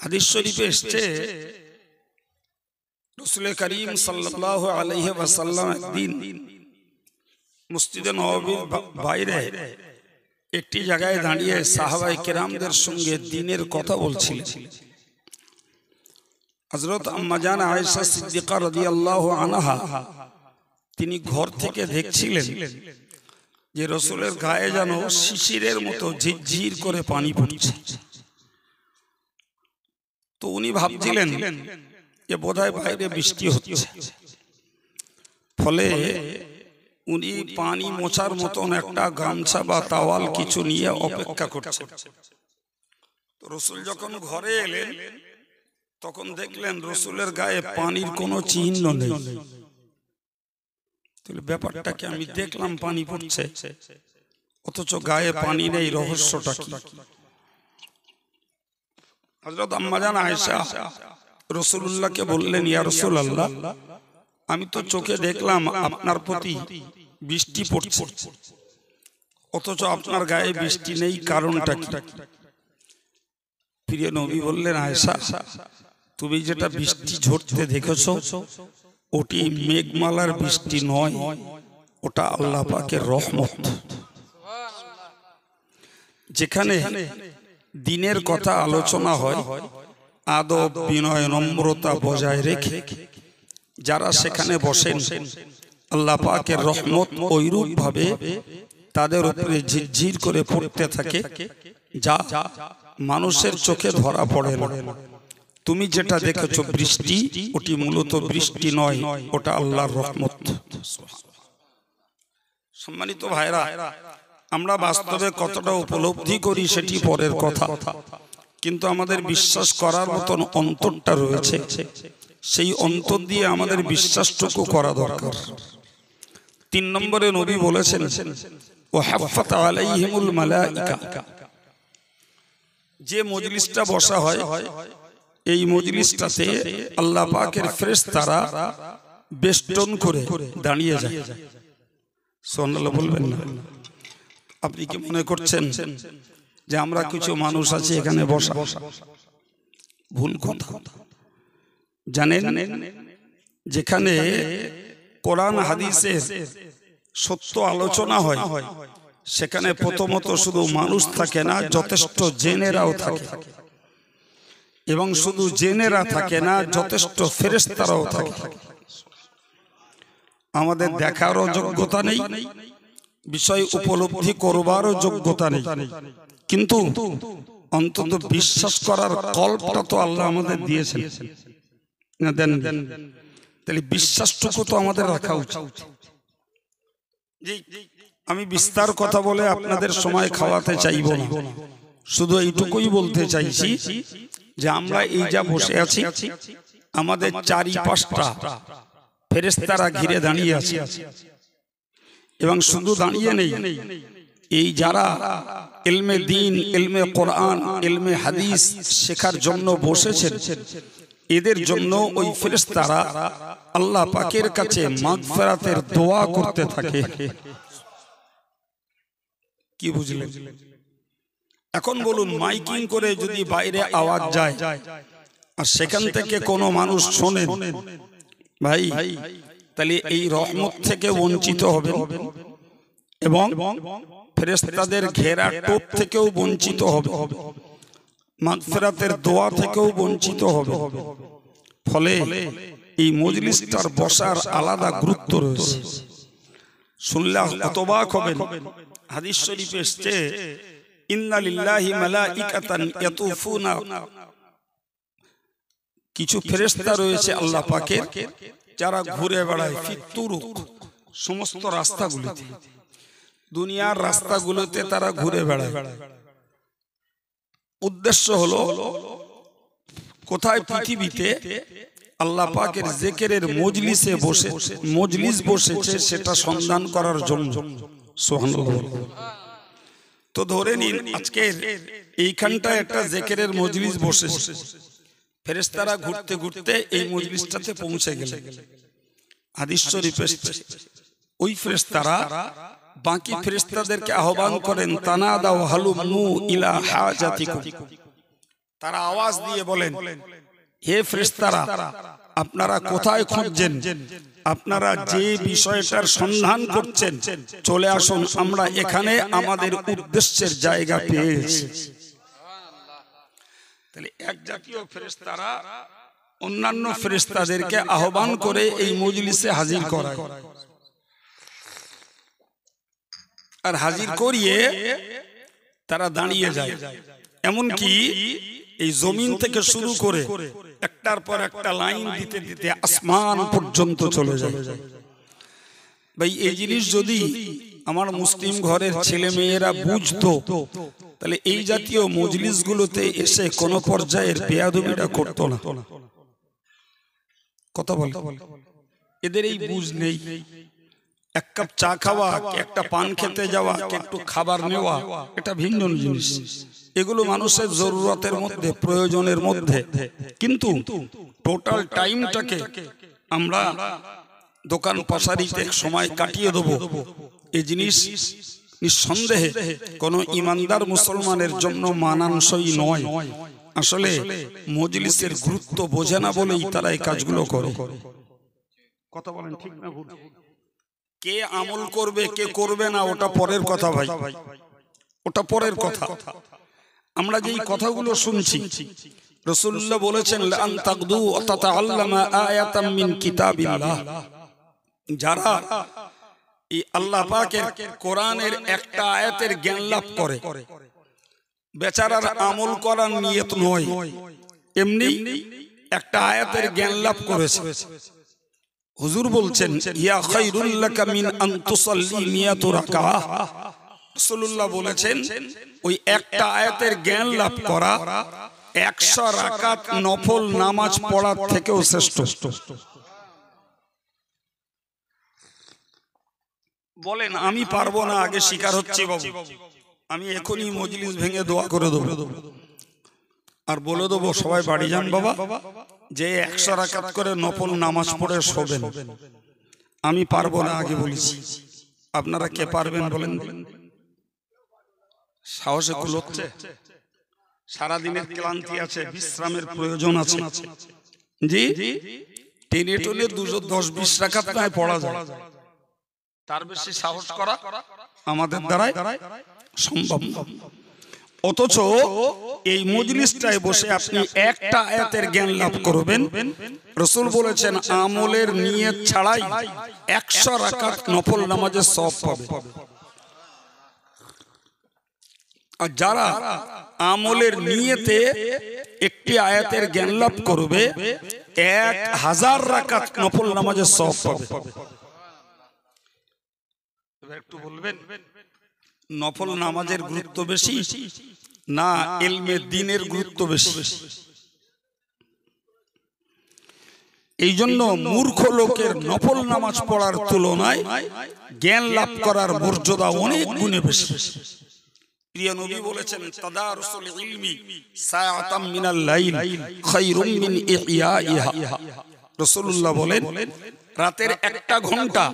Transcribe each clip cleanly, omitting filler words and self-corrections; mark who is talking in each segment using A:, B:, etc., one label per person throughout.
A: হাদিস শরীফে এসেছে রাসূল করিম সাল্লাল্লাহু আলাইহি ওয়াসাল্লাম একদিন মসজিদে নববীর বাইরে একটি জায়গায় দাঁড়িয়ে সাহাবায়ে কেরামদের সঙ্গে দ্বীনের কথা বলছিলেন। হযরত আম্মা জান আয়েশা সিদ্দিকা রাদিয়াল্লাহু আনহা তিনি ঘর থেকে দেখছিলেন যে রাসূলের গায়ে যেন শিশিরের মতো ঝিরঝির করে পানি পড়ছে। তো উনি ভাবছিলেন যে বোধহয় বাইরে বৃষ্টি হচ্ছে, ফলে উনি পানি মোছার মতন একটা গামছা বা তাওয়াল কিছু নিয়ে অপেক্ষা করছেন। তো রাসূল যখন ঘরে এলেন তখন দেখলেন রাসূলের গায়ে পানির কোনো চিহ্ন নেই। তাহলে ব্যাপারটা কি? আমি দেখলাম পানি পড়ছে অথচ গায়ে পানি নেই, রহস্যটা কি? হযরত আম্মা জান আয়েশা রাসূলুল্লাহকে বললেন, ইয়া রাসূলুল্লাহ, আমি তো চোখে দেখলাম আপনার প্রতি বৃষ্টি পড়ছে অথচ আপনার গায়ে বৃষ্টি নেই, কারণটা কি? প্রিয় নবী বললেন, আয়েশা, তুমি যেটা বৃষ্টি ঝরতে দেখেছো ওটি মেঘমালার বৃষ্টি নয়, ওটা আল্লাহ পাকের রহমত। যেখানে দ্বীনের কথা আলোচনা হয়, আদব বিনয় নম্রতা বজায় রেখে যারা সেখানে বসেন, আল্লাহ পাকের রহমত ওইরূপ ভাবে তাদের উপরে ঝিরঝির করে পড়তে থাকে যা মানুষের চোখে ধরা পড়ে না। তুমি যেটা দেখেছো বৃষ্টি, ওটি মূলত বৃষ্টি নয়, ওটা আল্লাহর রহমত। সম্মানিত ভাইরা, আমরা বাস্তবে কতটা উপলব্ধি করি সেটি পরের কথা, কিন্তু আমাদের বিশ্বাস করার মতন অন্তরটা রয়েছে, সেই অন্তর দিয়ে আমাদের বিশ্বাসটুকু করা দরকার। 3 নম্বরে নবী বলেছেন, ওয়া হাফফাত আলাইহিমুল মালাইকা। যে মজলিসটা বসা হয় এই মজলিসটাতে আল্লাহ পাকের ফেরেশতারা বেষ্টন করে দাঁড়িয়ে যায়। সুবহানাল্লাহ বলবেন না? আপনি কি মনে করছেন যে আমরা কিছু মানুষ আছি এখানে বসা? ভুল কথা। জানেন, যেখানে কোরআন হাদিসের সত্য আলোচনা হয় সেখানে প্রথমত শুধু মানুষ থাকে না, যথেষ্ট জেনেরাও থাকে, এবং শুধু জেনেরা থাকে না, যথেষ্ট ফেরেশতারাও থাকে। আমাদের দেখারও যোগ্যতা নেই, বিষয় উপলব্ধি করবারও যোগ্যতা নেই, কিন্তু অন্তত বিশ্বাস করার কল্পটা তো আল্লাহ আমাদের দিয়েছেন না? দেন। তাহলে বিশ্বাসটুকু তো আমাদের রাখা উচিত। আমি বিস্তার কথা বলে আপনাদের সময় খাওয়াতে চাইব না, শুধু এইটুকুই বলতে চাইছি যে আমরা এই যা বসে আছি, আমাদের চারিপাশটা ফেরেশতারা ঘিরে দাঁড়িয়ে আছে, এবং শুধু দাঁড়িয়ে নেই, এই যারা ইলমে দ্বীন, ইলমে কোরআন, ইলমে হাদিস শেখার জন্য বসেছেন, এদের জন্য ওই ফেরেশতারা আল্লাহ পাকের কাছে মাগফিরাতের দোয়া করতে থাকে। কি বুঝলেন? এখন বলুন, মাইকিং করে যদি বাইরে আওয়াজ যায় আর সেখান থেকে কোনো মানুষ শোনেন, ভাই, তাহলে এই রহমত থেকে বঞ্চিত হবে এবং ফেরেশতাদের ঘেরা টোপ থেকেও বঞ্চিত হবে, মাগফিরাতের দোয়া থেকেও বঞ্চিত হবে। ফলে এই মজলিসটার বসার আলাদা গুরুত্ব রয়েছে। শুনলে অবাক হবেন, হাদিস শরীফে এসেছে, ইন্না লিল্লাহি মালাইকাতান ইয়াতুফুনা, কিছু ফেরেশতা রয়েছে আল্লাহ পাকের যারা ঘুরে বেড়ায় ফিতুরুক, সমস্ত রাস্তাগুলোতে, দুনিয়ার রাস্তাগুলোতে তারা ঘুরে বেড়ায়। উদ্দেশ্য হলো কোথায় পৃথিবীতে আল্লাহ পাকের জিকিরের মজলিস বসেছে সেটা সন্ধান করার জন্য। সুবহানাল্লাহ। তো ধরে নিন আজকে এইখানটা একটা জিকিরের মজলিস বসেছে, ফেরেশতারা ঘুরতে ঘুরতে এই মজলিসটাতে পৌঁছে গেলেন। হাদিস শরীফে ওই ফেরেশতারা বাকি ফেরেশতাদেরকে আহ্বান করেন, তানাদাউ হালুমু ইলা হাজাতিকুম, তারা আওয়াজ দিয়ে বলেন, হে ফেরেশতারা, আপনারা কোথায় খুঁজছেন? আপনারা যে বিষয়টার সন্ধান করছেন চলে আসুন, আমরা এখানে আমাদের উদ্দেশ্যের জায়গা পেয়েছি। তাহলে এক জাতীয় ফেরেশতারা অন্যান্য ফেরেশতাদেরকে আহ্বান করে এই মজলিসে হাজির করায়, আর হাজির করিয়ে তারা দাঁড়িয়ে যায়। এমনকি এই জমিন থেকে শুরু করে একটার পর একটা লাইন দিতে দিতে আসমান পর্যন্ত চলে যায়। ভাই, এই জিনিস যদি আমার মুসলিম ঘরের ছেলে মেয়েরা বুঝতো, তাহলে এই জাতীয় মজলিসগুলোতে এসে কোন পর্যায়ের বেয়াদবিটা করতো না। কথা বলে, এদের এই বুঝ নেই। এক কাপ চা খাওয়া, একটা পান খেতে যাওয়া, একটু খাবার নেওয়া, এটা ভিন্ন জিনিস। এগুলো মানুষের জরুরতের মধ্যে, প্রয়োজনের মধ্যে। কিন্তু টোটাল টাইমটাকে আমরা দোকান পাশারিতে সময় কাটিয়ে দেবো, এই জিনিস নিঃসন্দেহে কোনো ইমানদার মুসলমানের জন্য মানানসই নয়। আসলে মজলিসের গুরুত্ব বোঝে না বলেই তারা এই কাজগুলো করে। কথা বলেন, ঠিক না ভুল? কে আমল করবে কে করবে না ওটা পরের কথা ভাই, ওটা পরের কথা। আমরা যেই কথাগুলো শুনছি, রাসূলুল্লাহ বলেছেন লান তাকদু ওয়া তাতাআল্লামা আয়াতাম মিন কিতাবিল্লাহ, যারা এই আল্লাহ পাকের কোরআনের একটা আয়াতের জ্ঞান লাভ করে, বেচারার আমল করার নিয়ত নয়, এমনি একটা আয়াতের জ্ঞান লাভ করেছে। হুজুর বলছেন ইয়া খায়রুল লাকা মিন আন তুসাল্লি মিয়াতু রাকাআহ, রাসূলুল্লাহ বলেছেন ওই একটা আয়াতের জ্ঞান লাভ করা 100 রাকাত নফল নামাজ পড়ার থেকেও শ্রেষ্ঠ। বলেন আমি পারবো না, আগে শিকার হচ্ছে বাবু, আমি এখনই মজলিস ভেঙে দোয়া করে দেবো আর বলে দেবো সবাই বাড়ি যান বাবা, যে 100 রাকাত করে নফল নামাজ পড়ে শোবেন। আমি পারবো না, আগে বলেছি। আপনারা কে পারবেন বলেন? সাহসে কুলোচ্ছে? সারাদিনের ক্লান্তি আছে, বিশ্রামের প্রয়োজন আছে। জি, টেনে টেনে 210-20 রাকাত নয় পড়া যায়, তার বেশি সাহস করা আমাদের দ্বারাই সম্ভব না। অথচ এই মজলিসটায় বসে আপনি একটা আয়াতের জ্ঞান লাভ করবেন। রাসূল বলেছেন আমলের নিয়ত ছাড়াই 100 রাকাত নফল নামাজের সওয়াব পাবে। আর যারা আমলের নিয়তে একটি আয়াতের জ্ঞান লাভ করবে 1000 রাকাত নফল নামাজের সওয়াব পাবে। একটু বলবেন নফল নামাজের গুরুত্ব বেশি না ইলমে দ্বীনের গুরুত্ব বেশি? এই জন্য মূর্খ লোকের নফল নামাজ পড়ার তুলনায় জ্ঞান লাভ করার মর্যাদা অনেক গুণে বেশি। প্রিয় নবী বলেছেন তাদারুসুল ইলমি সাআতাম মিনাল লাইল খায়রুম মিন ইহইয়াইহা। রাসূলুল্লাহ বলেন রাতের 1টা ঘন্টা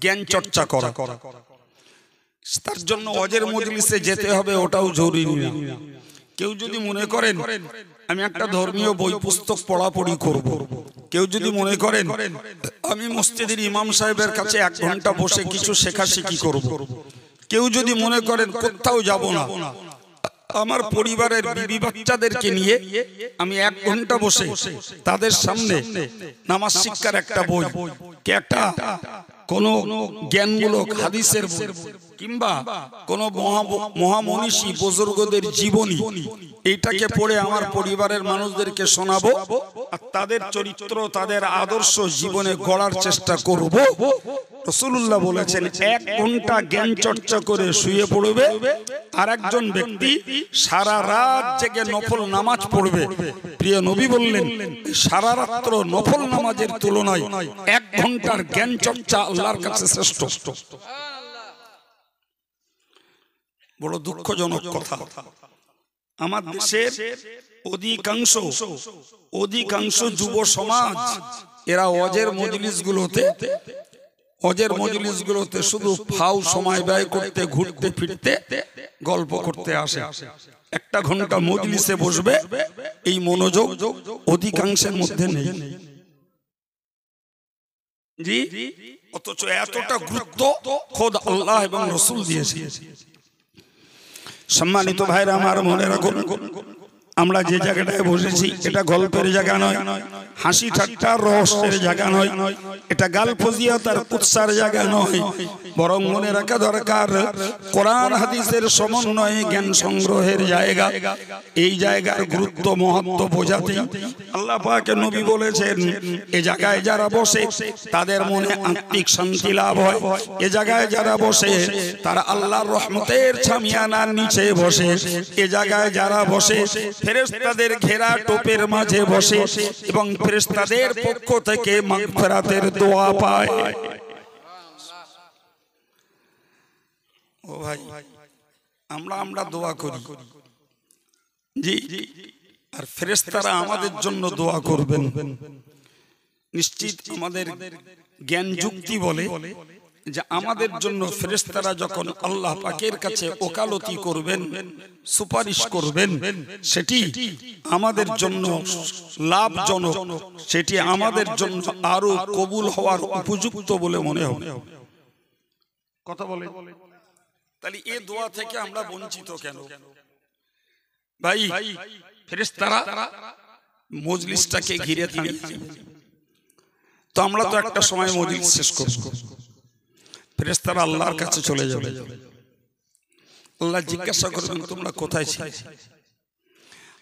A: জ্ঞান চর্চা করা, তার জন্য ওয়াজের মজলিসে যেতে হবে, ওটাও জরুরি না। কেউ যদি মনে করেন আমি একটা ধর্মীয় বই পুস্তক পড়াপড়ি করব, কেউ যদি মনে করেন আমি মসজিদের ইমাম সাহেবের কাছে 1 ঘন্টা বসে কিছু শেখাশেখি করব, কেউ যদি মনে করেন কোথাও যাব না, আমার পরিবারের বিবি বাচ্চাদেরকে নিয়ে আমি 1 ঘন্টা বসে তাদের সামনে নামাজ শিক্ষার একটা বই, কে একটা কোন জ্ঞানমূলক হাদিসের বই কিংবা কোন মহামনীষী বুজুর্গদের জীবনী, এইটাকে পড়ে আমার পরিবারের মানুষদেরকে শোনাবো আর তাদের চরিত্র তাদের আদর্শ জীবনে গড়ার চেষ্টা করব। রাসূলুল্লাহ বলেছেন 1 ঘন্টা জ্ঞান চর্চা করে শুয়ে পড়বে, আর একজন ব্যক্তি সারা রাত জেগে নফল নামাজ পড়বে। প্রিয় নবী বললেন সারা রাত্র নফল নামাজের তুলনায় 1 ঘন্টার জ্ঞান চর্চা আল্লাহর কাছে শ্রেষ্ঠ। বড় দুঃখজনক কথা, আমার দেশের অধিকাংশ যুব সমাজ এরা ওয়াজের মজলিসগুলোতে শুধু ফাও সময় ব্যয় করতে, ঘুরতে ফিরতে, গল্প করতে আসে। একটা ঘন্টা মজলিসে বসবে, এই মনোযোগ অধিকাংশের মধ্যে নেই। জি, অথচ এতটা গুরুত্ব খোদ আল্লাহ এবং রাসূল দিয়েছে। সম্মানিত ভাইরা আমার, মনে রাখুন, আমরা যে জায়গাটায় বসেছি এটা গল্পের জায়গা নয়, হাসি ঠাট্টার রহস্যের জায়গা নয়, এটা গালফজিয়াত আর কুৎসার জায়গা নয়, বরং মনে রাখা দরকার কোরআন হাদিসের সমন্বয়ে জ্ঞান সংগ্রহের জায়গা। এই জায়গার গুরুত্ব মহত্ব বোঝাতে আল্লাহ পাকের নবী বলেছেন, এই জায়গায় যারা বসে তাদের মনে আত্মিক শান্তি লাভ হয়। এ জায়গায় যারা বসে তারা আল্লাহর রহমতের ছামিয়ানার নিচে বসে। এ জায়গায় যারা বসে ফেরেশতাদের ঘেরা টোপের মাঝে বসে এবং ফেরেশতাদের পক্ষ থেকে মাগফিরাতের দোয়া পায়। ও ভাই, আমরা দোয়া করি, জি, আর ফেরেশতারা আমাদের জন্য দোয়া করবেন। নিশ্চিত আমাদের জ্ঞান যুক্তি বলে যে আমাদের জন্য ফেরেশতারা যখন আল্লাহ পাকের কাছে ওকালতি করবেন, সুপারিশ করবেন, সেটি আমাদের জন্য লাভজনক, সেটি আমাদের জন্য আরো কবুল হওয়ার উপযুক্ত বলে মনে হবে। কথা বলে, তাহলে এই দোয়া থেকে আমরা বঞ্চিত কেন ভাই? ফেরেশতারা মজলিসটাকে ঘিরে থাকে, তো আমরা তো একটা সময় মজলিস শেষ করব, ফেরেশতারা আল্লাহর কাছে চলে যাবে। আল্লাহ জিজ্ঞাসা করবেন, তোমরা কোথায় ছিলে?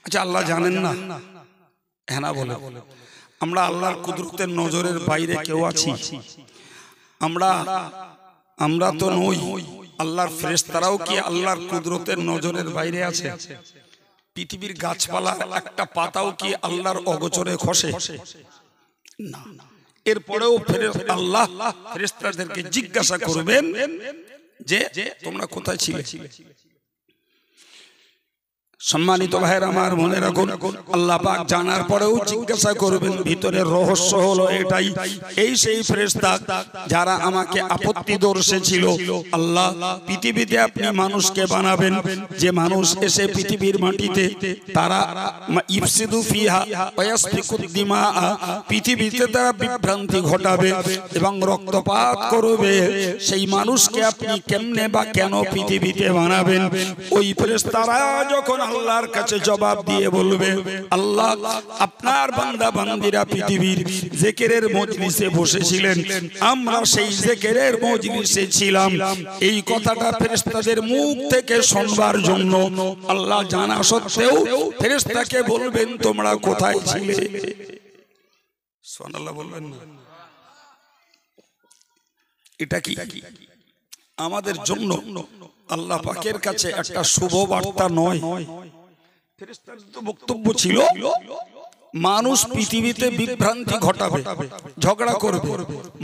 A: আচ্ছা, আল্লাহ জানেন না? হ্যাঁ না বলে। আমরা আল্লাহর কুদরতের নজরের বাইরে কেউ আছি? আমরা তো নই। আল্লাহর ফেরেশতারাও কি আল্লাহর কুদরতের নজরের বাইরে আছে? পৃথিবীর গাছপালার একটা পাতাও কি আল্লাহর অগোচরে খসে? না। এরপরেও আল্লাহ ফেরেশতাদেরকে জিজ্ঞাসা করবেন যে তোমরা কোথায় ছিলে? সম্মানিত ভাইরা আমার, মনে রাখুন, আল্লাহ পাক জানার পরেও জিজ্ঞাসা করবেন। ভিতরের রহস্য হলো এটাই, এই সেই ফেরেশতা যারা আমাকে আপত্তি দর্শে ছিল, আল্লাহ পৃথিবীতে আপনি মানুষকে বানাবেন, যে মানুষ এসে পৃথিবীর মাটিতে তারা ইফসিদু ফিহা ওয়া ইয়াসফিকুদ দিমা, পৃথিবীতে তারা বিভ্রান্তি ঘটাবে এবং রক্তপাত করবে, সেই মানুষকে আপনি কেমনে বা কেন পৃথিবীতে বানাবেন? ওই ফেরেশতারা যখন আল্লাহর কাছে জবাব দিয়ে বলবে, আল্লাহ আপনার বান্দা বান্দিরা পৃথিবীর জিকিরের মজলিসে বসেছিলেন, আমরা সেই জিকিরের মজলিসে ছিলাম, এই কথাটা ফেরেশতাদের মুখ থেকে শুনবার জন্য আল্লাহ জানা সত্ত্বেও ফেরেশতাকে বলবেন, তোমরা কোথায় ছিলে? সুবহানাল্লাহ বলবেন না? এটা কি আমাদের জন্য আল্লাহ পাকের কাছে একটা শুভ বার্তা নয়? ফেরেশতাদের তো বক্তব্য ছিল মানুষ পৃথিবীতে বিভ্রান্তি ঘটাবে, ঝগড়া করবে,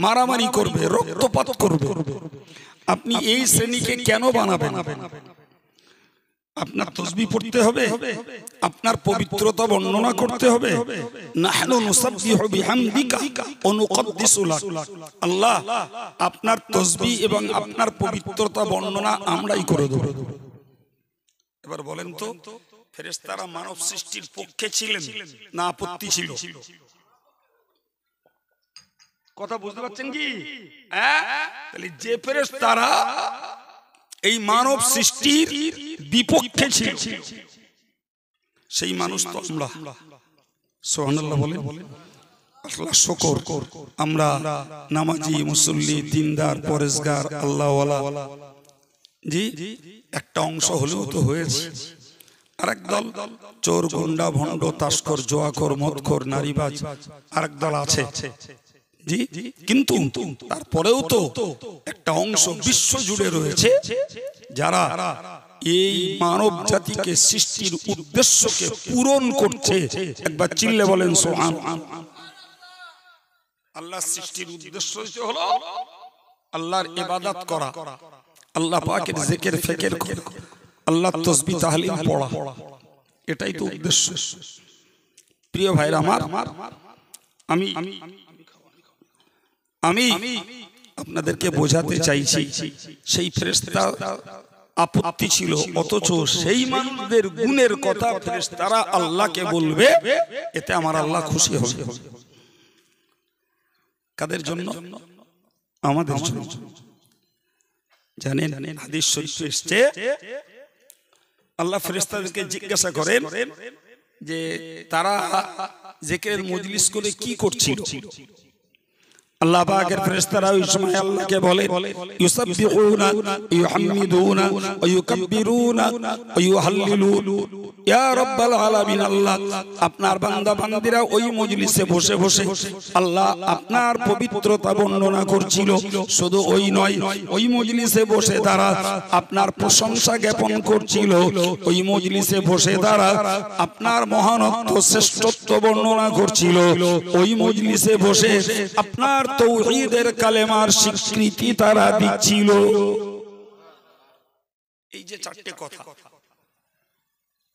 A: মারামারি করবে, রক্তপাত করবে, আপনি এই শ্রেণীকে কেন বানাবেন? আপনার তাসবিহ পড়তে হবে, আপনার পবিত্রতা বর্ণনা করতে হবে। নাহনু নুসাব্বিহু বিহামদিকা ওয়া নুকদ্দিসু লাক, আল্লাহ আপনার তাসবিহ এবং আপনার পবিত্রতা বর্ণনা আমরাই করে দেব। এবার বলেন তো, ফেরেশতারা মানব সৃষ্টির পক্ষে ছিলেন না আপত্তি ছিল? কথা বুঝতে পারছেন কি? তাহলে যে ফেরেশতারা এই মানব সৃষ্টির বিপক্ষে ছিল, সেই মানুষ তো আমরা। সুবহানাল্লাহ বলেন। আল্লাহ শুকর, আমরা নামাজি, মুসল্লি, দিনদার, পরেজগার, আল্লাহওয়ালা, জি, একটা অংশ হলেও তো হয়েছে। আরেক দল চোর, গুন্ডা, ভণ্ড, তাস্কর, জোয়াখোর, মদখোর, নারীবাজ আরেক দল আছে, জি, কিন্তু তারপরেও তো একটা অংশ বিশ্ব জুড়ে রয়েছে যারা এই মানব জাতিকে সৃষ্টির উদ্দেশ্যকে পূরণ করছে। একবার চিল্লে বলেন সুবহানাল্লাহ। আল্লাহ সৃষ্টির উদ্দেশ্য হলো আল্লাহর ইবাদত করা, আল্লাহ পাকের জিকির ফিকির করা, আল্লাহর তাসবিহ তাহলিল পড়া, এটাই তো উদ্দেশ্য। প্রিয় ভাইরা আমার, আমি আপনাদেরকে বোঝাতে চাইছি, সেই ফেরেশতা আপত্তি ছিল, অথচ সেই মানুষদের গুণের কথা ফেরেশতারা আল্লাহকে বলবে, এতে আমার আল্লাহ খুশি হবে। কাদের জন্য? আমাদের জন্য। জানেন হাদিস শরীফে এসেছে, আল্লাহ ফেরেশতাদেরকে জিজ্ঞাসা করেন যে তারা জিকিরের মজলিস করে কি করছিল। আল্লাহ পাকের ফেরেশতারা ওই সময় আল্লাহকে বলে, ইউসাব্বিহুনা ইউহাম্মিদুনা ওয়া ইউকাব্বিরুনা ওয়া ইউহাল্লিলুন, ইয়া রাব্বাল আলামিন। আল্লাহ আপনার বান্দা বান্দীরা ওই মজলিসে বসে বসে আল্লাহ আপনার পবিত্রতা বর্ণনা করছিল। শুধু ওই নয়, ওই মজলিসে বসে তারা আপনার প্রশংসা জ্ঞাপন করছিল। ওই মজলিসে বসে তারা আপনার মহানত্ব শ্রেষ্ঠত্ব বর্ণনা করছিল। ওই মজলিসে বসে আপনার তাওহীদের কালেমার স্বীকৃতি তারা দিচ্ছিল। এই যে চারটে কথা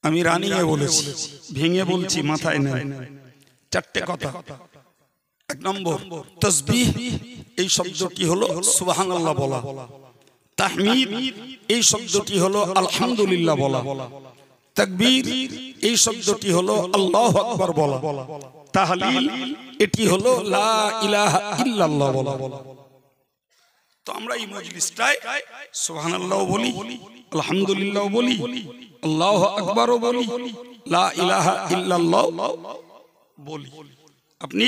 A: আমি রানিয়ে বলেছি, ভেঙে বলছি, মাথায় নেই। চারটে কথা। এক নম্বর তাসবিহ, এই শব্দটি হলো সুবহানাল্লাহ বলা। তাহমিদ, এই শব্দটি হলো আলহামদুলিল্লাহ বলা। তাকবীর, এই শব্দটি হলো আল্লাহু আকবার বলা। তাহলিল, এটি হলো লা ইলাহা ইল্লাল্লাহ বলা। তো আমরা এই মজলিসটায় সুবহানাল্লাহ বলি, আলহামদুলিল্লাহ বলি, আল্লাহু আকবারও বলি, লা ইলাহা ইল্লাল্লাহ বলি। আপনি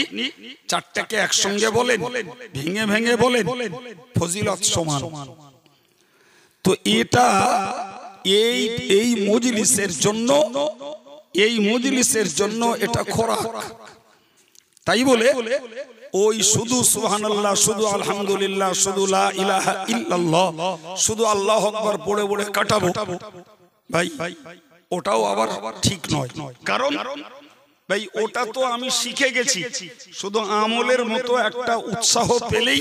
A: চারটাকে একসঙ্গে বলেন, ভেঙে ভেঙে বলেন, ফজিলত সমান। তো এটা এই মজলিসের জন্য, এই মজলিসের জন্য এটা খোরাক। তাই বলে ওই শুধু সুবহানাল্লাহ, শুধু আলহামদুলিল্লাহ, শুধু লা ইলাহা ইল্লাল্লাহ, শুধু আল্লাহু আকবার পড়ে পড়ে কাটাবো, ভাই ওটাও আবার ঠিক নয়। কারণ ভাই ওটা তো আমি শিখে গেছি, শুধু আমলের মতো একটা উৎসাহ পেলেই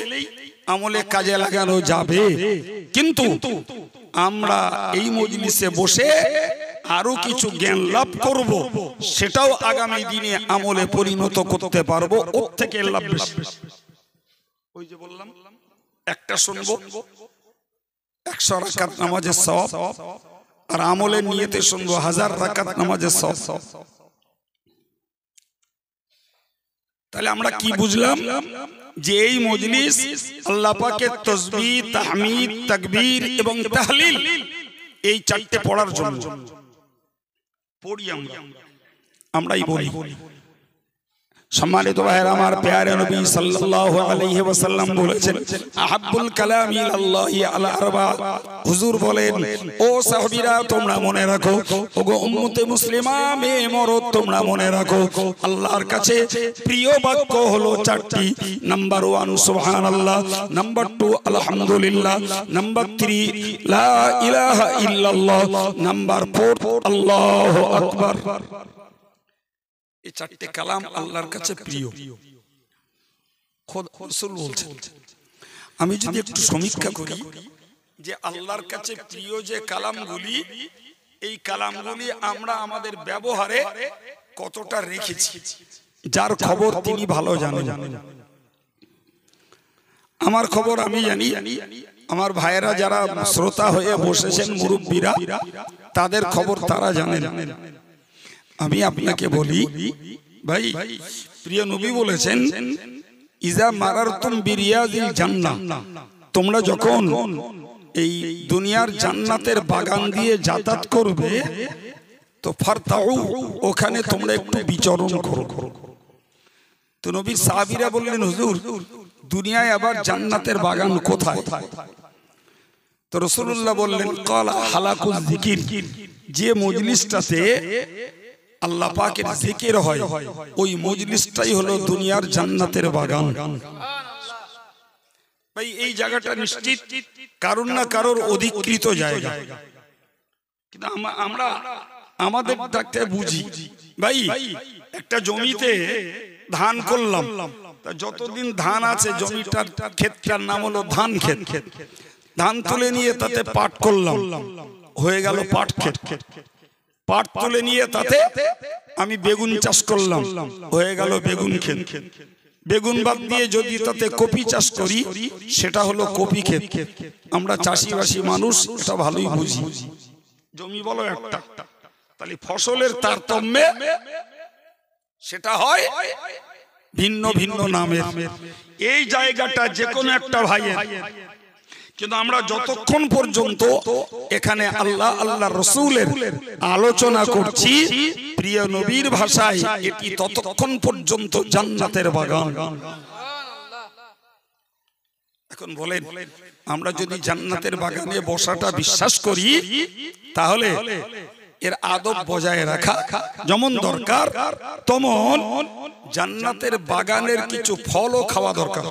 A: আমলে কাজে লাগানো যাবে। কিন্তু আমরা এই মজলিসে বসে আরো কিছু জ্ঞান লাভ করব, সেটাও আগামী দিনে আমলে পরিণত করতে পারবো। ওর থেকে লাভ বেশি। ওই যে বললাম, একটা শুনবো 100 রাকাত নামাজের সওয়াব, আর আমলের নিয়তে শুনবো 1000 রাকাত নামাজের সওয়াব। তাহলে আমরা কি বুঝলাম? যে এই মজলিস আল্লাহ পাকের তাসবিহ, তাহমিদ, তাকবীর এবং তাহলিল, এই চারটে পড়ার জন্য পড়ি আমরাই বলি। সম্মানিত ভাইরা আমার, প্যারে নবী সাল্লাল্লাহু আলাইহি ওয়াসাল্লাম বলেছেন, আহাব্বুল কালামি ইলাল্লাহি আল আরবা। হুজুর বলেন, ও সাহাবীরা তোমরা মনে রাখো, ওগো উম্মতে মুসলিমা মেয়ে মরদ তোমরা মনে রাখো, আল্লাহর কাছে প্রিয় বাক্য হলো চারটি। নাম্বার 1 সুবহানাল্লাহ, নাম্বার 2 আলহামদুলিল্লাহ, নাম্বার 3 লা ইলাহা ইল্লাল্লাহ, নাম্বার 4 আল্লাহু আকবার। এই চারটে কালাম আল্লাহর কাছে প্রিয়। খোদ রাসূল বলছেন, আমি যদি একটু সমীক্ষা করি যে আল্লাহর কাছে প্রিয় যে কালামগুলি, এই কালামগুলি আমরা আমাদের ব্যবহারে কতটা রেখেছি, যার খবর তিনি ভালো জানেন। আমার খবর আমি জানি, আমার ভাইয়েরা যারা শ্রোতা হয়ে বসেছেন, মুরব্বীরা, তাদের খবর তারা জানেন। আমি আপনাকে বলি ভাই, প্রিয় নবী বলেছেন, ইজা মারারতুম বিরিয়াজিল জান্নাহ, তোমরা যখন এই দুনিয়ার জান্নাতের বাগান দিয়ে যাতায়াত করবে, তো ফারতাউ, ওখানে তোমরা একটু বিচরণ করো। তো নবীর সাহাবীরা বললেন, হুজুর দুনিয়ায় আবার জান্নাতের বাগান কোথায়? তো রাসূলুল্লাহ বললেন, ক্বালা হালাকুজ যিকির, যে মজলিসটাতে আল্লাহ পাকের জিকির হয়, ওই মজলিসটাই হলো দুনিয়ার জান্নাতের বাগান। ভাই এই জায়গাটা নিশ্চিত কারণ না কারোর অধিকৃত জায়গা, কিন্তু আমরা আমাদের ডাকতে বুঝি। ভাই একটা জমিতে ধান করলাম, তা যতদিন ধান আছে জমিটার ক্ষেতটার নাম হলো ধান ক্ষেত। ধান তুলে নিয়ে তাতে পাট করলাম, হয়ে গেল পাট ক্ষেত। পাট তুলে নিয়ে তাতে আমি বেগুন চাষ করলাম, হয়ে গেল বেগুন ক্ষেত। বেগুন বাদ দিয়ে যদি তাতে কপি চাষ করি সেটা হলো কপি ক্ষেত। আমরা চাষিবাসী মানুষ, এটা ভালোই বুঝি। জমি বলো একটা, তাহলে ফসলের তারতম্যে সেটা হয় ভিন্ন ভিন্ন নামের। এই জায়গাটা যে কোনো একটা ভাইয়ের, কিন্তু আমরা যতক্ষণ পর্যন্ত এখানে আল্লাহ আল্লাহ রসুলের আলোচনা করছি প্রিয় নবীর ভাষায়, এটি ততক্ষণ পর্যন্ত জান্নাতের বাগান। এখন বলেন, আমরা যদি জান্নাতের বাগানে বসাটা বিশ্বাস করি, তাহলে এর আদব বজায় রাখা যেমন দরকার, তেমন জান্নাতের বাগানের কিছু ফলও খাওয়া দরকার।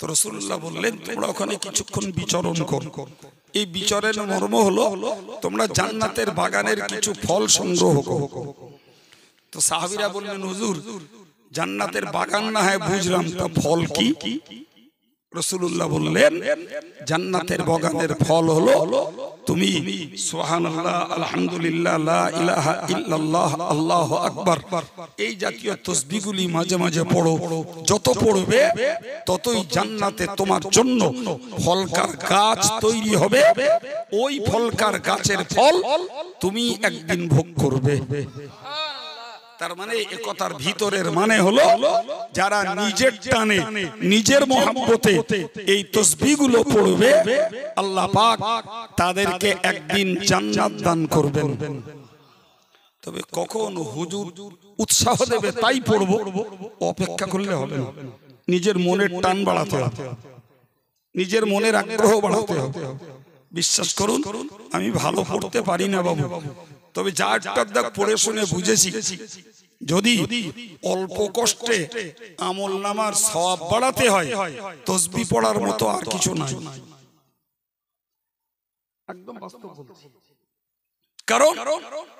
A: তো রাসূলুল্লাহ বললেন, তোমরা ওখানে কিছুক্ষণ বিচরণ করো। এই বিচরণের মর্ম হলো তোমরা জান্নাতের বাগানের কিছু ফল সংগ্রহ করো। তো সাহাবীরা বললেন, হুজুর জান্নাতের বাগান না হয় বুঝলাম, তা ফল কি? রাসূলুল্লাহ বললেন, জান্নাতের বাগানের ফল হলো তুমি সুবহানাল্লাহ, আলহামদুলিল্লাহ, লা ইলাহা ইল্লাল্লাহ, আল্লাহু আকবার, এই জাতীয় তাসবিহগুলি মাঝে মাঝে পড়ো। যত পড়বে ততই জান্নাতে তোমার জন্য ফলকার গাছ তৈরি হবে। ওই ফলকার গাছের ফল তুমি একদিন ভোগ করবে। তার মানে এ কথার ভিতরের মানে হলো, যারা নিজের টানে নিজের মহব্বতে এই তাসবিহগুলো পড়বে, আল্লাহ পাক তাদেরকে একদিন জান্নাত দান করবেন। তবে কখন হুজুর উৎসাহ দেবে তাই পড়ব, অপেক্ষা করলে হবে না। নিজের মনের টান বাড়াতে হবে, নিজের মনের আগ্রহ বাড়াতে হবে। বিশ্বাস করুন, আমি ভালো পড়তে পারি না বাবু, তবে যা একটা পড়ে শুনে বুঝেছি, যদি অল্প কষ্টে আমলনামার সওয়াব বাড়াতে হয়, তাসবিহ পড়ার মতো আর কিছু নাই। একদম বাস্তব বলছি। কারণ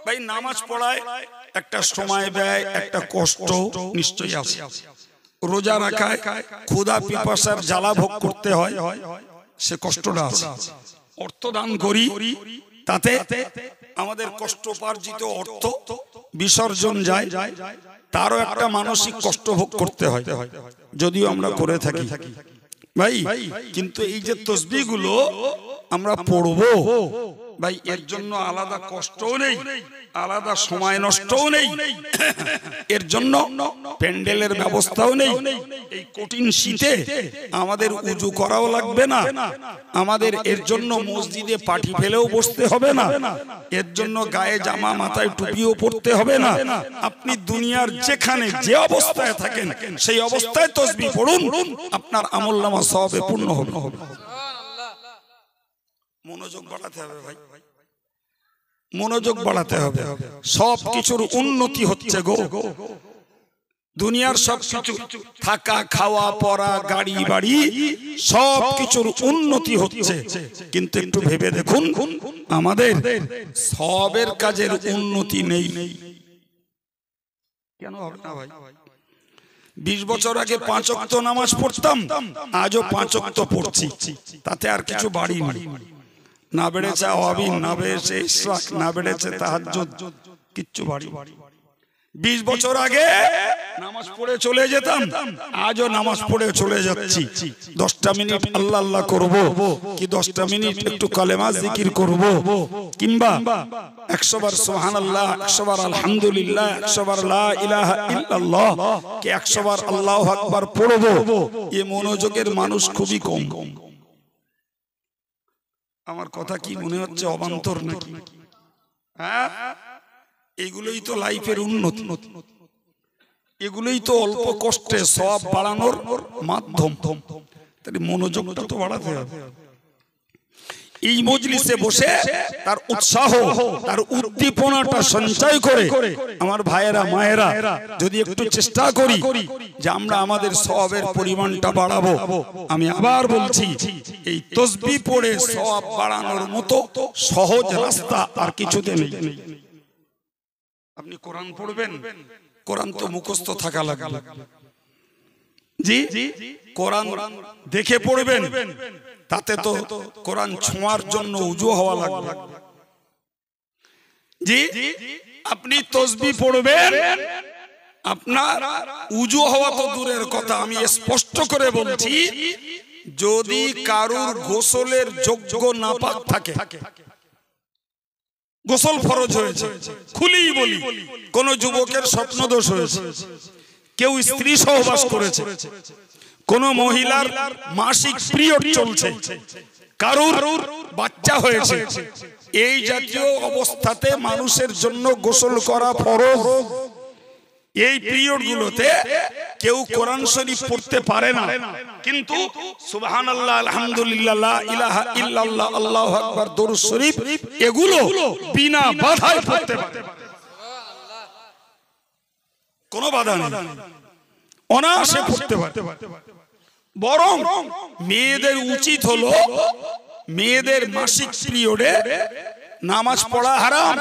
A: ভাই নামাজ পড়ায় একটা সময় ব্যয়, একটা কষ্ট নিশ্চয়ই আছে। রোজা রাখায় ক্ষুধা পিপাসার জ্বালা ভোগ করতে হয়, সে কষ্টটা আছে। অর্থ দান করি, তাতে আমাদের কষ্টোপার্জিত অর্থ বিসর্জন যায়, তারও একটা মানসিক কষ্ট ভোগ করতে হয়, যদিও আমরা করে থাকি ভাই। কিন্তু এই যে তাসবিহগুলো আমরা পড়বো ভাই, এর জন্য আলাদা কষ্টও নেই, আলাদা সময় নষ্টও নেই, এর জন্য প্যান্ডেলের ব্যবস্থাও নেই। এই কঠিন শীতে আমাদের উজু করাও লাগবে না, আমাদের এর জন্য মসজিদে পাটি ফেলেও বসতে হবে না, এর জন্য গায়ে জামা মাথায় টুপিও পরতে হবে না। আপনি দুনিয়ার যেখানে যে অবস্থায় থাকেন সেই অবস্থায় তাসবিহ পড়ুন, আপনার আমলনামা সওয়াবে পূর্ণ হবে। মনোযোগ বাড়াতে হবে ভাই, মনোযোগ বাড়াতে হবে। সব কিছুর উন্নতি হচ্ছে গো, দুনিয়ার সব কিছু, থাকা খাওয়া পড়া গাড়ি বাড়ি সব কিছুর উন্নতি হচ্ছে, কিন্তু একটু ভেবে দেখুন আমাদের সবের কাজের উন্নতি নেই। কেন হবে না ভাই? 20 বছর আগে 5 ওয়াক্ত নামাজ পড়তাম, আজও 5 ওয়াক্ত পড়ছি, তাতে আর কিছু বাড়িনি। না বেড়েছে আওয়াবিন, না বেড়েছে ইশরাক, না বেড়েছে তাহাজ্জুদ, কিচ্ছু বাড়ি। 20 বছর আগে নামাজ পড়ে চলে যেতাম, আজও নামাজ পড়ে চলে যাচ্ছি। 10টা মিনিট আল্লাহ আল্লাহ করব, কি 10টা মিনিট একটু কালেমা জিকির করব, কিংবা 100 বার সুবহানাল্লাহ, 100 বার আলহামদুলিল্লাহ, 100 বার লা ইলাহা ইল্লাল্লাহ, কি 100 বার আল্লাহু আকবার পড়ব, এই মনোযোগের মানুষ খুবই কম। আমার কথা কি মনে হচ্ছে অবান্তর নাকি? হ্যাঁ, এগুলোই তো লাইফের উন্নতি, এগুলোই তো অল্প কষ্টে সওয়াব বাড়ানোর মাধ্যম। তাহলে মনোযোগটা তো বাড়াতে হবে। এই মজলিসে বসে তার উৎসাহ, তার উদ্দীপনাটা সঞ্চয় করে আমার ভাইয়েরা মায়েরা যদি একটু চেষ্টা করি যে আমরা আমাদের সওয়াবের পরিমাণটা বাড়াবো, আমি আবার বলছি, এই তাসবিহ পড়ে সওয়াব বাড়ানোর মতো সহজ রাস্তা আর কিছুতে নেই। আপনি কোরআন পড়বেন, কোরআন তো মুখস্থ থাকা লাগবে, জি কোরআন দেখে পড়বেন, তাতে তো কোরআন ছোঁয়ার জন্য উজু হওয়া লাগবে। জি আপনি তাসবিহ পড়বেন, আপনার উজু হওয়া তো দূরের কথা, আমি স্পষ্ট করে বলছি, যদি কারুর গোসলের যোগ্য নাপাক থাকে, গোসল ফরজ হয়েছে, খুলেই বলি, কোন যুবকের স্বপ্নদোষ হয়েছে, কেউ স্ত্রী সহবাস করেছে, কোন মহিলার মাসিক পিরিয়ড চলছে, কারুর বাচ্চা হয়েছে, এই জাতীয় অবস্থাতে মানুষের জন্য গোসল করা ফরজ। এই পিরিয়ড গুলোতে কেউ কোরআন শরীফ পড়তে পারে না, কিন্তু সুবহানাল্লাহ, আলহামদুলিল্লাহ, লা ইলাহা ইল্লাল্লাহ, আল্লাহু আকবার, দরুদ শরীফ এগুলো বিনা বাধায় পড়তে পারে, কোনো বাধা নেই, অনায়াসে পড়তে পারে। বরং মেয়েদের উচিত হলো মেয়েদের মাসিক পিরিয়ডে নামাজ পড়া হারাম,